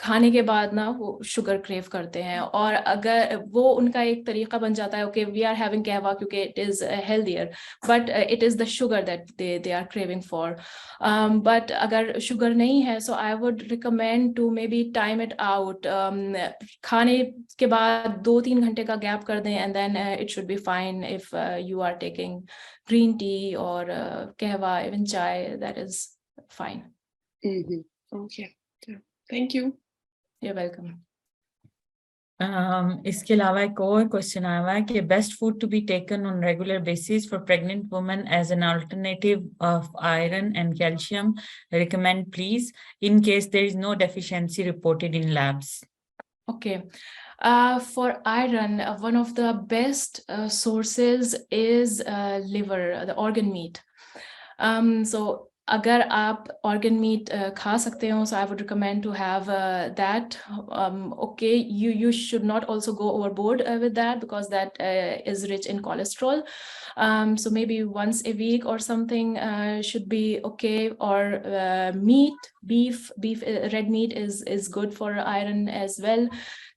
खाने के बाद ना वो शुगर क्रेव करते हैं, और अगर वो उनका एक तरीका बन जाता है, okay we are having kahwa क्योंकि it is healthier, but it is the sugar that they are craving for. But अगर शुगर नहीं है, so I would recommend to maybe time it out. खाने के बाद 2-3 घंटे का गैप कर दें, and then it should be fine if you are taking green tea और kahwa, even chai, that is fine. Okay, thank you. You're welcome. इसके अलावा एक और क्वेश्चन आया हुआ है कि best food to be taken on regular basis for pregnant women as an alternative of iron and calcium, recommend please in case there is no deficiency reported in labs. Okay. For iron, one of the best sources is liver, the organ meat. So अगर आप organ meat खा सकते हो, so I would recommend to have that. Okay, you should not also go overboard with that, because that is rich in cholesterol. So maybe once a week or something should be okay. Or meat, beef, red meat is good for iron as well.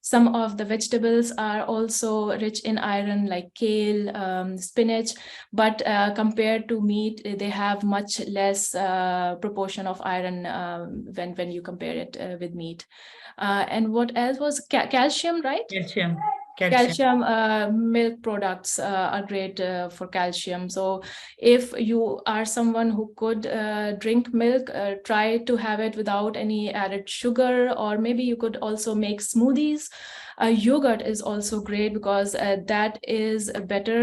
Some of the vegetables are also rich in iron, like kale, spinach, but compared to meat, they have much less proportion of iron when you compare it with meat. And what else was calcium, right? Calcium, milk products are great for calcium. So if you are someone who could drink milk, try to have it without any added sugar, or maybe you could also make smoothies. Yogurt is also great, because that is better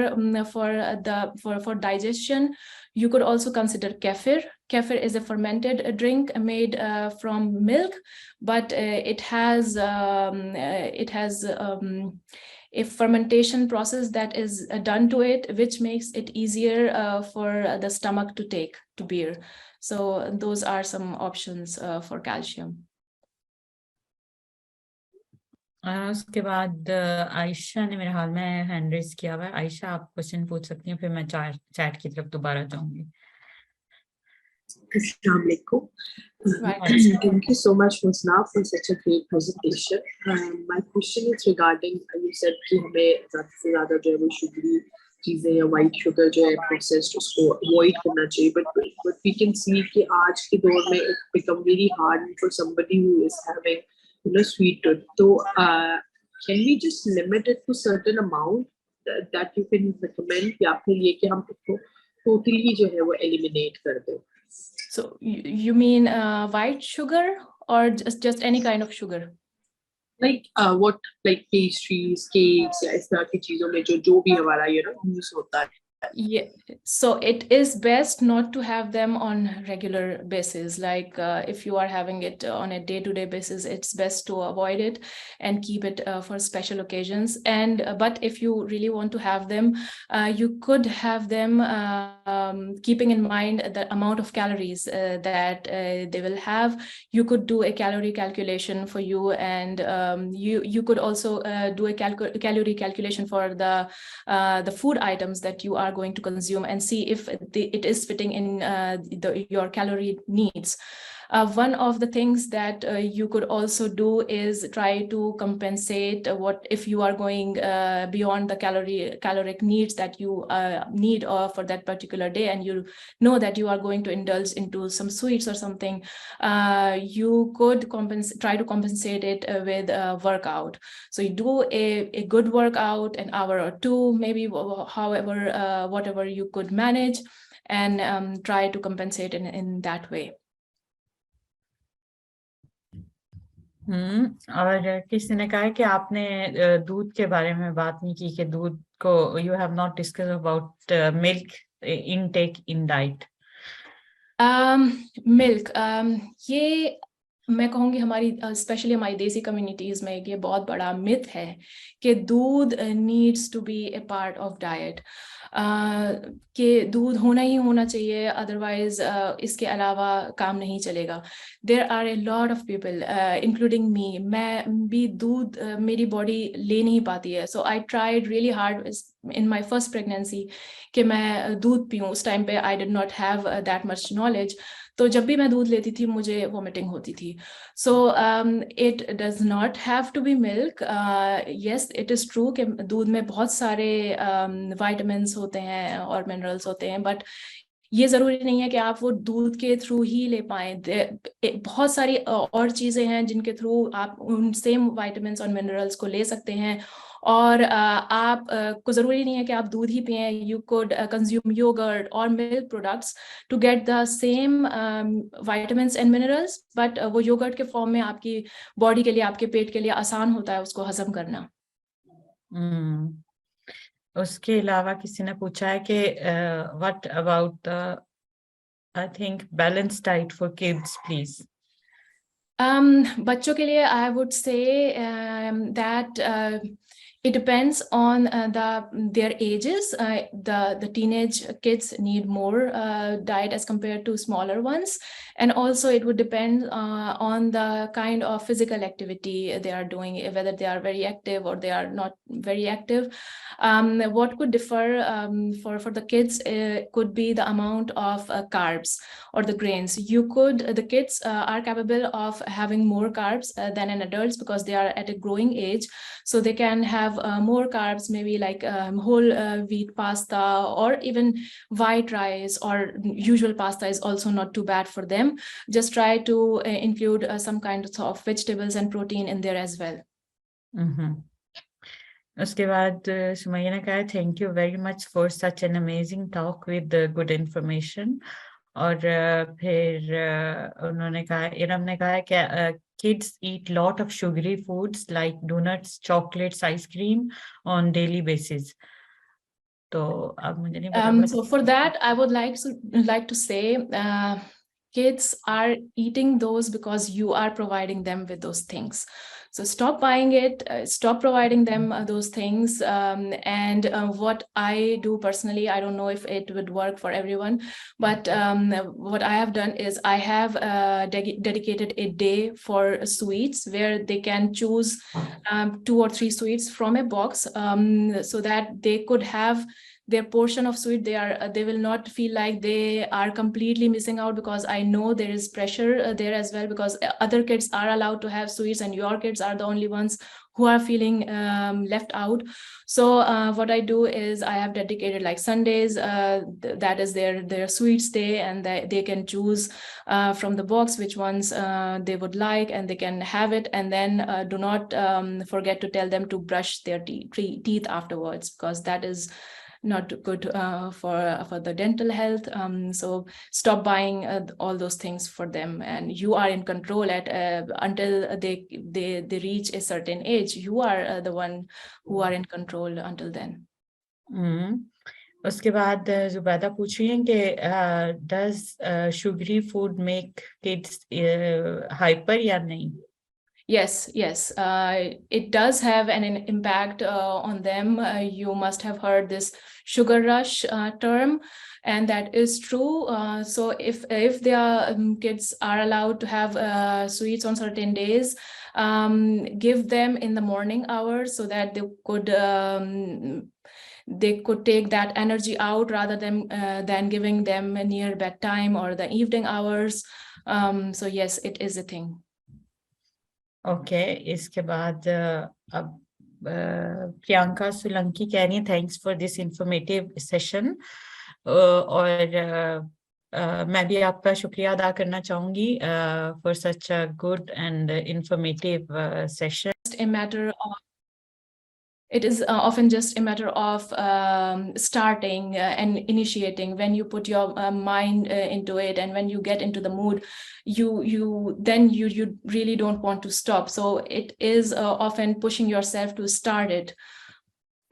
for digestion. You could also consider kefir. Kefir is a fermented drink made from milk, but it has a fermentation process that is done to it, which makes it easier for the stomach to take to beer. So those are some options for calcium. उसके बाद आयशा ने मेरे हाल में hand raise किया हुआ है। आयशा, आप question पूछ सकती हैं, फिर मैं चैट की तरफ दोबारा जाऊंगी। Assalamu alaikum. Thank you so much, Mizna, for such a great presentation. My question is regarding, you said कि हमें ज़्यादा से ज़्यादा जो है वो sugary चीजें या white sugar जो है processed उसको avoid करना चाहिए, but we can see कि आज के दौर में it become very hard for somebody who is having sweet tooth. So can we just limit it to certain amount that you can recommend, या फिर ये कि हम इसको totally जो है वो eliminate कर दें? So you mean white sugar or just any kind of sugar? Like what, like pastries, cakes, या इस तरह की चीजों में जो भी हमारा use होता है. Yeah, so it is best not to have them on regular basis. Like if you are having it on a day-to-day basis, it's best to avoid it and keep it for special occasions. And but if you really want to have them, you could have them keeping in mind the amount of calories that they will have. You could do a calorie calculation for you, and you could also do a calorie calculation for the food items that you are going to consume, and see if it is fitting in your calorie needs. One of the things that you could also do is try to compensate what if you are going beyond the caloric needs that you need for that particular day, and you know that you are going to indulge into some sweets or something. You could try to compensate it with a workout. So you do a good workout, an hour or two, maybe, however, whatever you could manage, and try to compensate in that way. और किसी ने कहा है कि आपने दूध के बारे में बात नहीं की, कि दूध को you have not discuss about milk intake in diet. Milk, ये मैं कहूँगी हमारी स्पेशली हमारी देसी कम्युनिटीज में ये बहुत बड़ा मिथ है कि दूध needs to be a part of diet. कि दूध होना ही होना चाहिए, अदरवाइज इसके अलावा काम नहीं चलेगा. There are a lot of people including me, मैं भी दूध मेरी बॉडी ले नहीं पाती है. So I tried really hard in my first pregnancy कि मैं दूध पीऊँ. उस टाइम पे I did not have that much knowledge. तो जब भी मैं दूध लेती थी मुझे वोमिटिंग होती थी. So it does not have to be milk. Yes, it is true कि दूध में बहुत सारे विटामिन्स होते हैं और मिनरल्स होते हैं, बट ये जरूरी नहीं है कि आप वो दूध के थ्रू ही ले पाए. बहुत सारी और चीजें हैं जिनके थ्रू आप उन सेम विटामिन्स और मिनरल्स को ले सकते हैं. और आप को जरूरी नहीं है कि आप दूध ही पिएं. यू कुड कंज्यूम योगर्ट और milk products to get the same vitamins and minerals, but वो योगर्ट के फॉर्म में आपकी बॉडी के लिए, आपके पेट के लिए आसान होता है उसको हजम करना. उसके अलावा किसी ने पूछा है कि what about I think balance diet for kids please. बच्चों के लिए I would say that it depends on their ages. The teenage kids need more diet as compared to smaller ones, and also it would depend on the kind of physical activity they are doing, whether they are very active or they are not very active. What could differ for the kids could be the amount of carbs or the grains. The kids are capable of having more carbs than an adults because they are at a growing age, so they can have more carbs, maybe like whole wheat pasta or even white rice, or usual pasta is also not too bad for them. Just try to include some kind of vegetables and protein in there as well. उसके बाद सुमैया ने कहा thank you very much for such an amazing talk with good information. और फिर उन्होंने कहा, इरम ने कहा कि kids eat lot of sugary foods like donuts, chocolates, ice cream on daily basis. तो अब मुझे नहीं पता. So for that, I would like to say, kids are eating those because you are providing them with those things. So stop buying it, stop providing them those things. And what I do personally, I don't know if it would work for everyone, but what I have done is I have dedicated a day for sweets where they can choose 2 or 3 sweets from a box, so that they could have their portion of sweet. They will not feel like they are completely missing out, because I know there is pressure there as well, because other kids are allowed to have sweets and your kids are the only ones who are feeling left out. So what I do is I have dedicated like Sundays, that is their sweets day, and they can choose from the box which ones they would like, and they can have it. And then do not forget to tell them to brush their teeth afterwards, because that is not good for the dental health. So stop buying all those things for them, and you are in control until they reach a certain age. You are the one who are in control until then. उसके बाद जुबैदा पूछ रही हैं कि does sugary food make kids hyper या नहीं? Yes, it does have an impact on them. You must have heard this sugar rush term, and that is true. So if their kids are allowed to have sweets on certain days, give them in the morning hours so that they could take that energy out rather than giving them near bedtime or the evening hours. So yes, it is a thing. Okay इसके बाद अब प्रियंका सोलंकी कह रही है thanks for this informative session. और मैं भी आपका शुक्रिया अदा करना चाहूंगी for such a good and informative session. It is often just a matter of starting and initiating. When you put your mind into it, and when you get into the mood, you really don't want to stop. So it is often pushing yourself to start it.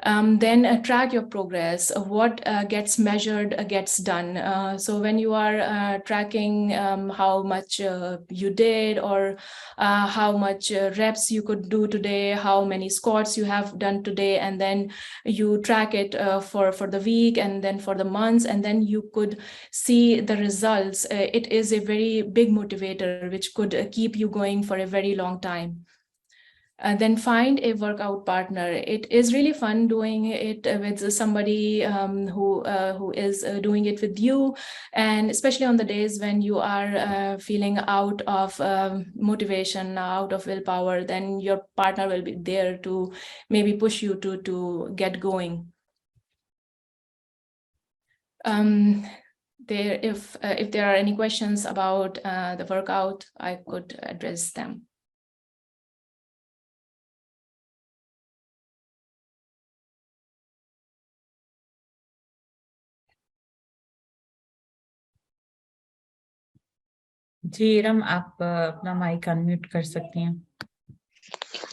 Then track your progress. What gets measured gets done. So when you are tracking how much you did, or how much reps you could do today, how many squats you have done today, and then you track it for the week and then for the months, and then you could see the results. It is a very big motivator which could keep you going for a very long time. Then find a workout partner. It is really fun doing it with somebody who is doing it with you, and especially on the days when you are feeling out of motivation, out of willpower, then your partner will be there to maybe push you to get going. If there are any questions about the workout, I could address them. जी इरम, आप अपना mic unmute कर सकती हैं।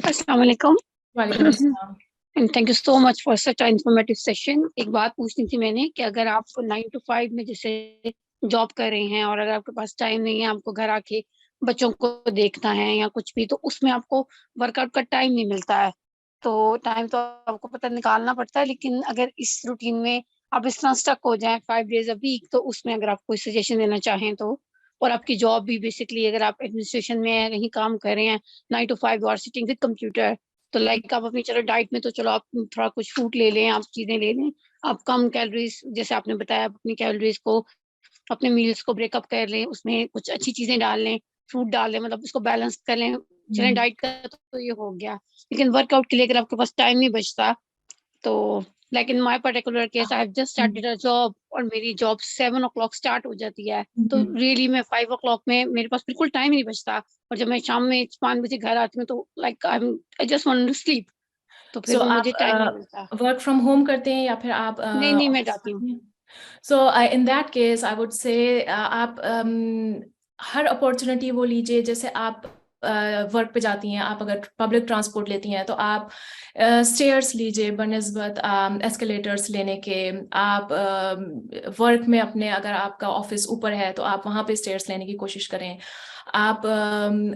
अस्सलाम वालेकुम। वालेकुम अस्सलाम। And thank you so much for such an informative session. एक बात पूछनी थी मैंने कि अगर आप 9 to 5 में जैसे जॉब कर रहे हैं और अगर आपके पास टाइम नहीं है, आपको घर आके बच्चों को देखना है या कुछ भी, तो उसमें आपको वर्कआउट का टाइम नहीं मिलता है। तो टाइम तो आपको पता निकालना पड़ता है, लेकिन अगर इस रूटीन में आप इस तरह स्टक हो जाएं 5 days a week, तो उसमें अगर आप कोई सजेशन देना चाहें तो। और आपकी जॉब भी बेसिकली अगर आप एडमिनिस्ट्रेशन में कहीं काम कर रहे हैं 9 to 5 hour sitting with computer, तो लाइक आप अपनी चलो डाइट में तो चलो आप थोड़ा कुछ फ्रूट ले लें, आप चीजें ले लें, आप कम कैलोरीज जैसे आपने बताया आप अपनी कैलोरीज को अपने मील्स को ब्रेकअप कर लें, उसमें कुछ अच्छी चीजें डाल लें, फ्रूट डाल लें, मतलब उसको बैलेंस कर लें। चलें डाइट का तो ये हो गया, लेकिन वर्कआउट के लिए अगर आपके पास टाइम नहीं बचता तो like in my particular case I have just started a job और मेरी जॉब 7 o'clock स्टार्ट हो जाती है, तो रियली मैं 5 o'clock में मेरे पास बिल्कुल टाइम ही नहीं बचता, और जब मैं शाम में 5 बजे घर आती हूँ तो like I just want to sleep, तो फिर So भी मुझे टाइम नहीं आप मिलता। वर्क फ्रॉम होम करते हैं या फिर आप नहीं मैं जाती हूँ। So in that case, I would say आप हर अपॉर्चुनिटी वो लीजिए। जैसे आप वर्क पे जाती हैं, आप अगर पब्लिक ट्रांसपोर्ट लेती हैं तो आप स्टेयर्स लीजिए बनिस्बत एस्केलेटर्स लेने के। आप वर्क में अपने, अगर आपका ऑफिस ऊपर है तो आप वहाँ पे स्टेयर्स लेने की कोशिश करें। आप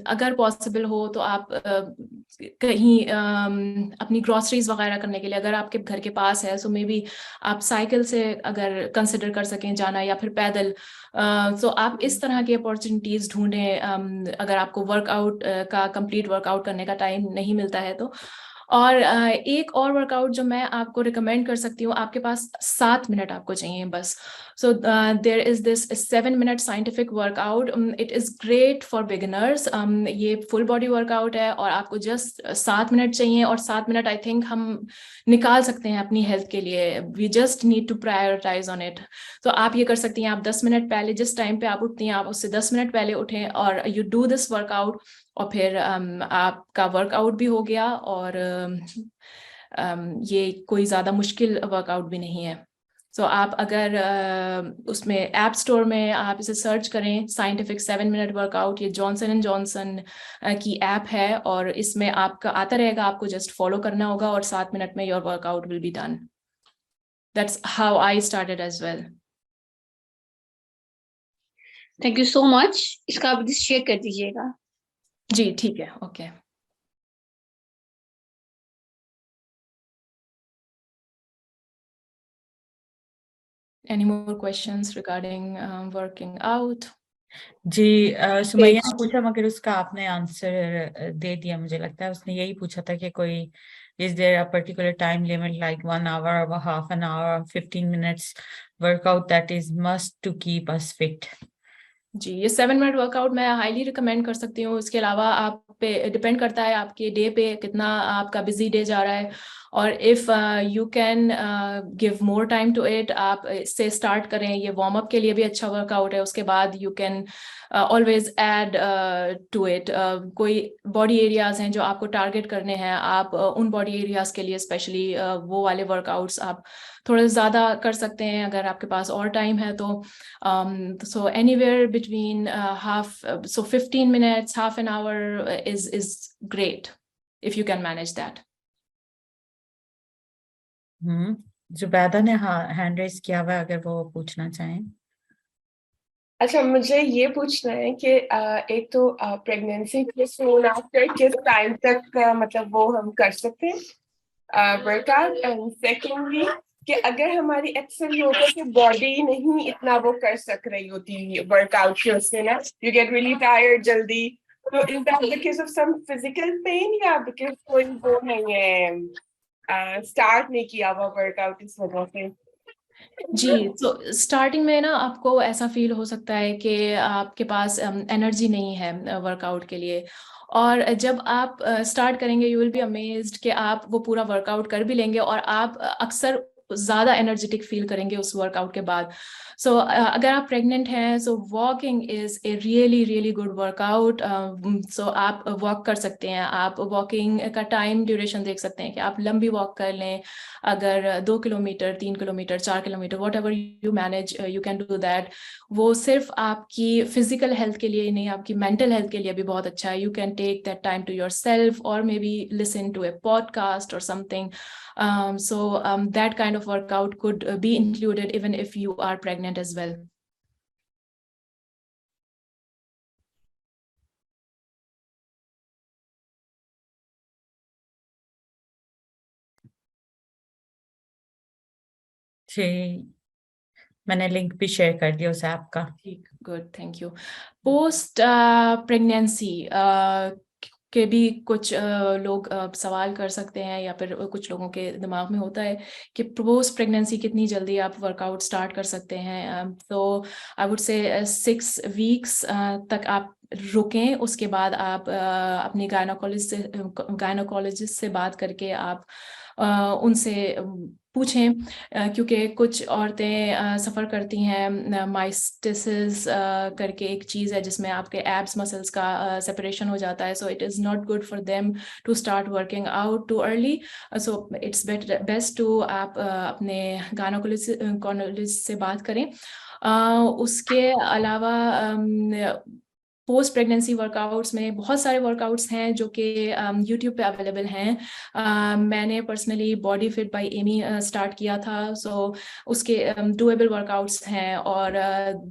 अगर पॉसिबल हो तो आप कहीं अपनी ग्रॉसरीज वगैरह करने के लिए, अगर आपके घर के पास है, सो मे बी आप साइकिल से अगर कंसिडर कर सकें जाना, या फिर पैदल। तो आप इस तरह की अपॉर्चुनिटीज ढूंढें अगर आपको वर्कआउट का कंप्लीट वर्कआउट करने का टाइम नहीं मिलता है तो। और एक और वर्कआउट जो मैं आपको रिकमेंड कर सकती हूँ, आपके पास 7 मिनट आपको चाहिए बस। So there is this 7-minute scientific workout. It is great for beginners. ये फुल बॉडी वर्कआउट है और आपको जस्ट 7 मिनट चाहिए, और 7 मिनट आई थिंक हम निकाल सकते हैं अपनी हेल्थ के लिए। We just need to prioritise on it. तो आप ये कर सकती हैं, आप 10 मिनट पहले, जिस टाइम पे आप उठती हैं आप उससे 10 मिनट पहले उठें और यू डू दिस वर्कआउट, और फिर आपका वर्कआउट भी हो गया, और ये कोई ज़्यादा मुश्किल वर्कआउट भी नहीं है। सो आप अगर उसमें ऐप स्टोर में आप इसे सर्च करें, साइंटिफिक 7-minute वर्कआउट, ये जॉनसन एंड जॉनसन की ऐप है, और इसमें आपका आता रहेगा, आपको जस्ट फॉलो करना होगा और 7 मिनट में your workout will be done. That's how I started as well. Thank you so much. इसका आप शेयर कर दीजिएगा। जी ठीक है, okay. Any more questions regarding working out? जी सुमैया ने पूछा, मगर उसका आपने आंसर दे दिया। मुझे लगता है उसने यही पूछा था कि कोई is there a particular time limit like 1 hour or half an hour, 15 minutes workout that is must to keep us fit? जी, ये 7-minute वर्कआउट मैं हाईली रिकमेंड कर सकती हूँ। इसके अलावा आप पे डिपेंड करता है आपके डे पे, कितना आपका बिजी डे जा रहा है, और if you can give more time to it, आप इससे स्टार्ट करें। ये वार्म अप के लिए भी अच्छा वर्कआउट है। उसके बाद you can always add to it. कोई बॉडी एरियाज हैं जो आपको टारगेट करने हैं, आप उन बॉडी एरियाज के लिए स्पेशली वो वाले वर्कआउट्स आप थोड़े ज़्यादा कर सकते हैं अगर आपके पास और टाइम है तो। So anywhere between so 15 minutes, half an hour is great if you can manage that. Zubaida ने हैंड रेस किया हुआ है, अगर वो पूछना चाहें। अच्छा, मुझे ये पूछना है कि एक तो प्रेगनेंसी के सोन आफ्टर किस टाइम तक मतलब वो हम कर सकते हैं वर्कआउट, एंड सेकेंडली कि अगर हमारी अक्सर ये होता है कि बॉडी नहीं इतना वो कर सक रही होती वर्कआउट के उससे ना, यू गेट रियली टायर्ड जल्दी, तो is that because of some physical pain या बिकॉज कोई वो नहीं है स्टार्ट नहीं किया हुआ वर्कआउट इस वजह से? जी, तो स्टार्टिंग में ना आपको ऐसा फील हो सकता है कि आपके पास एनर्जी नहीं है वर्कआउट के लिए, और जब आप स्टार्ट करेंगे यू विल बी अमेज्ड कि आप वो पूरा वर्कआउट कर भी लेंगे और आप अक्सर ज़्यादा एनर्जेटिक फील करेंगे उस वर्कआउट के बाद। सो अगर आप प्रेग्नेंट हैं so walking is a really really good workout. So आप वॉक कर सकते हैं, आप वॉकिंग का टाइम ड्यूरेशन देख सकते हैं कि आप लंबी वॉक कर लें, अगर 2 kilometre 3 kilometre 4 kilometre what ever you manage you can do that. वो सिर्फ आपकी फिजिकल हेल्थ के लिए ही नहीं, आपकी मेंटल हेल्थ के लिए भी बहुत अच्छा है। You can take that time to yourself और maybe listen to a podcast और something. So that kind of workout could be included even if you are pregnant as well. जी, मैंने link भी share कर दिया उस app का। ठीक, good, thank you. Post pregnancy के भी कुछ लोग सवाल कर सकते हैं, या फिर कुछ लोगों के दिमाग में होता है कि पोस्ट प्रेगनेंसी कितनी जल्दी आप वर्कआउट स्टार्ट कर सकते हैं. तो आई वुड से 6 वीक्स तक आप रुकें, उसके बाद आप अपनी गायनोकोलॉजिस्ट से बात करके आप उनसे पूछें, क्योंकि कुछ औरतें सफ़र करती हैं माइस्टिसिस करके एक चीज़ है जिसमें आपके एब्स मसल्स का सेपरेशन हो जाता है. So it is not good for them to start working out too early. So it's best to आप अपने गायनोकोलॉजिस्ट से बात करें. उसके अलावा पोस्ट प्रेगनेंसी वर्कआउट्स में बहुत सारे वर्कआउट्स हैं जो कि यूट्यूब पे अवेलेबल हैं. मैंने personally body fit by Amy start किया था. सो उसके डुएबल वर्कआउट्स हैं और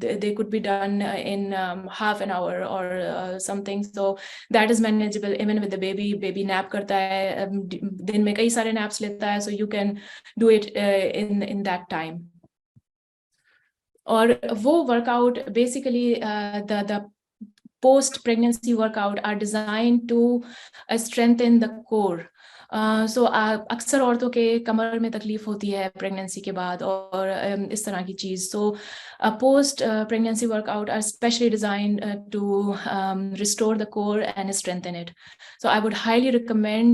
they could be done in half an hour और something. So that is manageable even with the baby. Baby nap करता है, दिन में कई सारे नैप्स लेता है. So you can do it in that time. और वो workout basically the post pregnancy workout are designed to strengthen the core. So अक्सर औरतों के कमर में तकलीफ होती है प्रेगनेंसी के बाद और इस तरह की चीज़. So post pregnancy workout are specially designed to restore the core and strengthen it. So I would highly recommend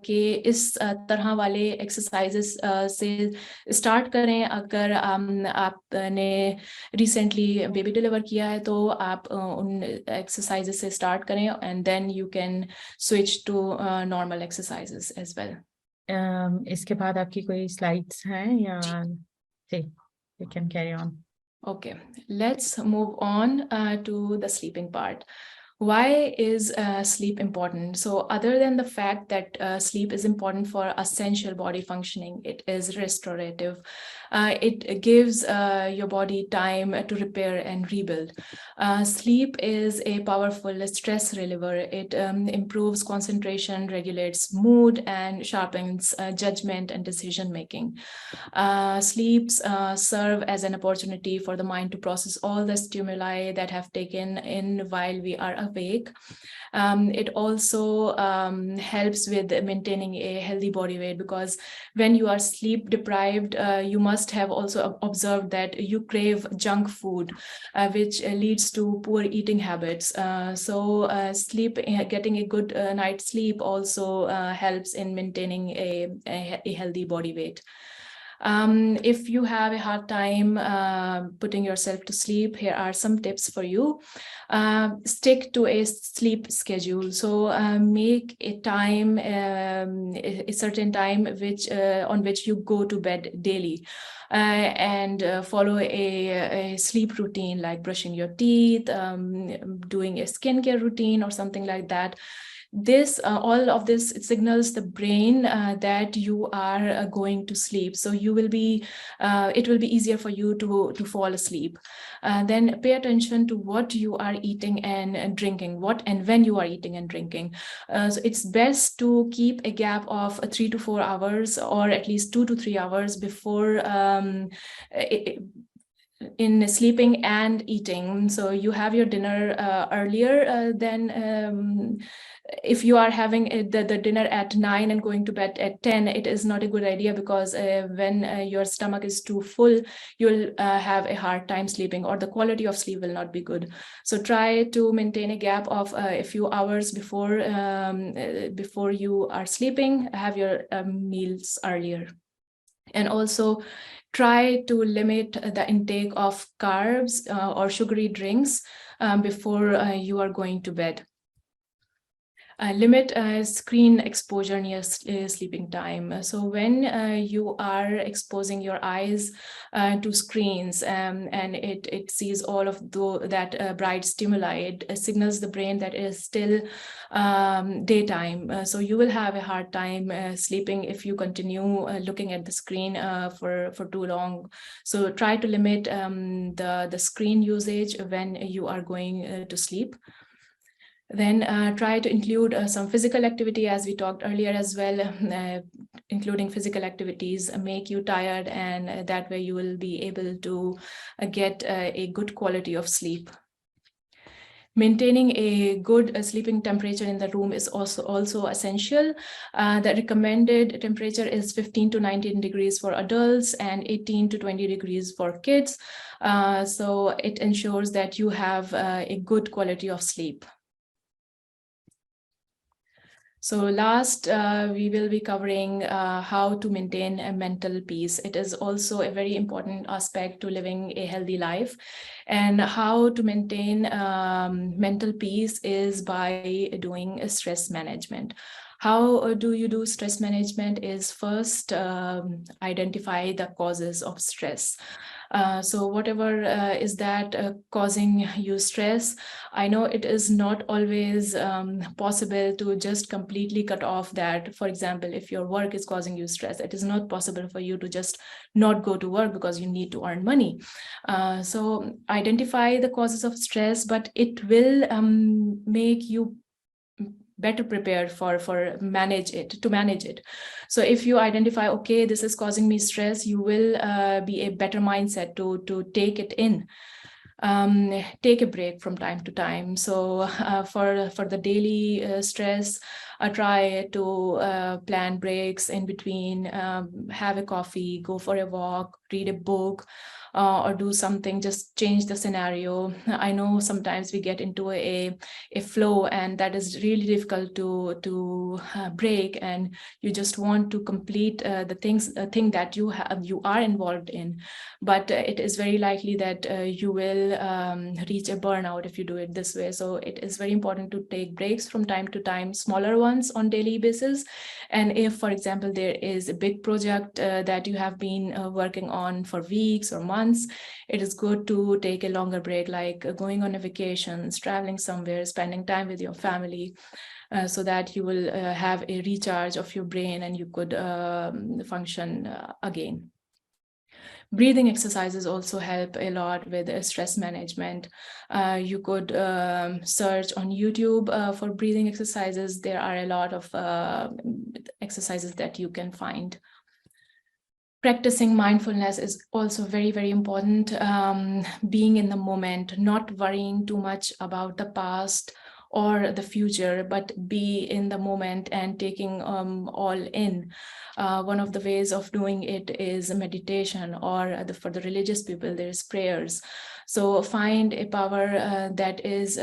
कि इस तरह वाले exercises से start करें. अगर आपने recently baby deliver किया है तो आप उन exercises से start करें and then you can switch to normal exercises as well. इसके बाद आपकी कोई स्लाइड्स हैं या? जी, you can carry on. Okay, let's move on to the sleeping part. Why is sleep important? So other than the fact that sleep is important for essential body functioning, it is restorative. It gives your body time to repair and rebuild. Sleep is a powerful stress reliever. It improves concentration, regulates mood, and sharpens judgment and decision making. Sleeps serve as an opportunity for the mind to process all the stimuli that have taken in while we are awake. It also helps with maintaining a healthy body weight, because when you are sleep deprived, you must have also observed that you crave junk food, which leads to poor eating habits. So getting a good night's sleep also helps in maintaining a healthy body weight. If you have a hard time putting yourself to sleep, here are some tips for you. Stick to a sleep schedule. So make a time, a certain time on which you go to bed daily. and follow a sleep routine like brushing your teeth, doing a skincare routine or something like that. This all of this, it signals the brain that you are going to sleep, so you will be it will be easier for you to fall asleep. Then pay attention to what you are eating and drinking, what and when you are eating and drinking. So it's best to keep a gap of 3 to 4 hours, or at least 2 to 3 hours before in sleeping and eating. So you have your dinner earlier than if you are having the dinner at 9 and going to bed at 10, it is not a good idea, because when your stomach is too full, you'll have a hard time sleeping, or the quality of sleep will not be good. So try to maintain a gap of a few hours before you are sleeping. Have your meals earlier. And also try to limit the intake of carbs or sugary drinks before you are going to bed. Limit screen exposure near sleeping time. So when you are exposing your eyes to screens and it sees all of that bright stimuli, it signals the brain that it is still daytime. So you will have a hard time sleeping if you continue looking at the screen for too long. So try to limit the screen usage when you are going to sleep. Then try to include some physical activity, as we talked earlier as well. Including physical activities make you tired, and that way you will be able to get a good quality of sleep. Maintaining a good sleeping temperature in the room is also essential. The recommended temperature is 15 to 19 degrees for adults and 18 to 20 degrees for kids. So it ensures that you have a good quality of sleep. So last, we will be covering how to maintain a mental peace. It is also a very important aspect to living a healthy life. And how to maintain mental peace is by doing a stress management. How do you do stress management is first identify the causes of stress. So whatever is that causing you stress, I know it is not always possible to just completely cut off that. For example, if your work is causing you stress, it is not possible for you to just not go to work because you need to earn money. So identify the causes of stress, but it will make you better prepared to manage it. So if you identify, okay, this is causing me stress, you will be a better mindset to take it in. Take a break from time to time. So for the daily stress, try to plan breaks in between, have a coffee, go for a walk, read a book, or do something, just change the scenario. I know sometimes we get into a flow, and that is really difficult to break, and you just want to complete the thing that you are involved in. But it is very likely that you will reach a burnout if you do it this way. So it is very important to take breaks from time to time, smaller ones on daily basis. And if, for example, there is a big project that you have been working on for weeks or months, it is good to take a longer break, like going on a vacation, traveling somewhere, spending time with your family, so that you will have a recharge of your brain and you could function again. Breathing exercises also help a lot with stress management. You could search on YouTube for breathing exercises. There are a lot of exercises that you can find. Practicing mindfulness is also very, very important. Being in the moment, not worrying too much about the past or the future, but be in the moment and taking all in. One of the ways of doing it is meditation, or for the religious people, there's prayers. So find a power that is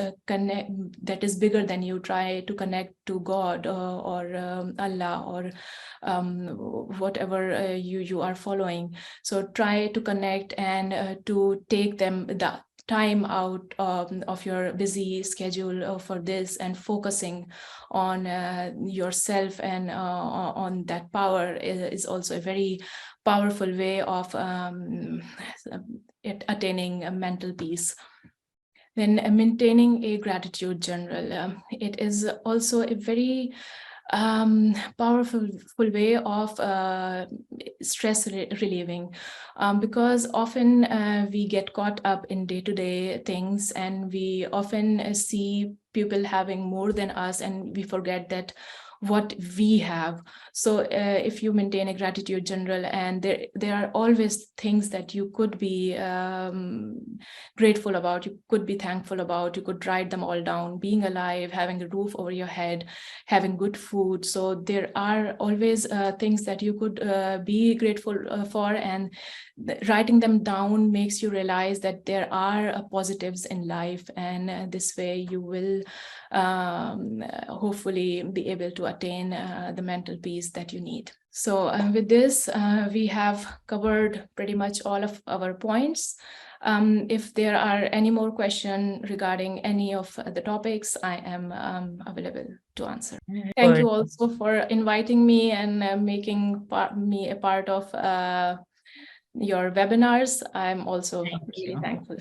bigger than you. Try to connect to God or Allah or whatever you are following. So try to connect and to take them time out of your busy schedule for this and focusing on yourself and on that power is also a very powerful way of attaining a mental peace. Then maintaining a gratitude journal. It is also a very powerful way of stress relieving, because often we get caught up in day-to-day things, and we often see people having more than us, and we forget that what we have. So if you maintain a gratitude journal, and there are always things that you could be grateful about, you could be thankful about, you could write them all down: being alive, having a roof over your head, having good food. So there are always things that you could be grateful for, and writing them down makes you realize that there are positives in life, and this way you will hopefully be able to attain the mental peace that you need. So with this, we have covered pretty much all of our points. If there are any more questions regarding any of the topics, I am available to answer. Thank you also for inviting me and making me a part of your webinars. I'm also really thankful.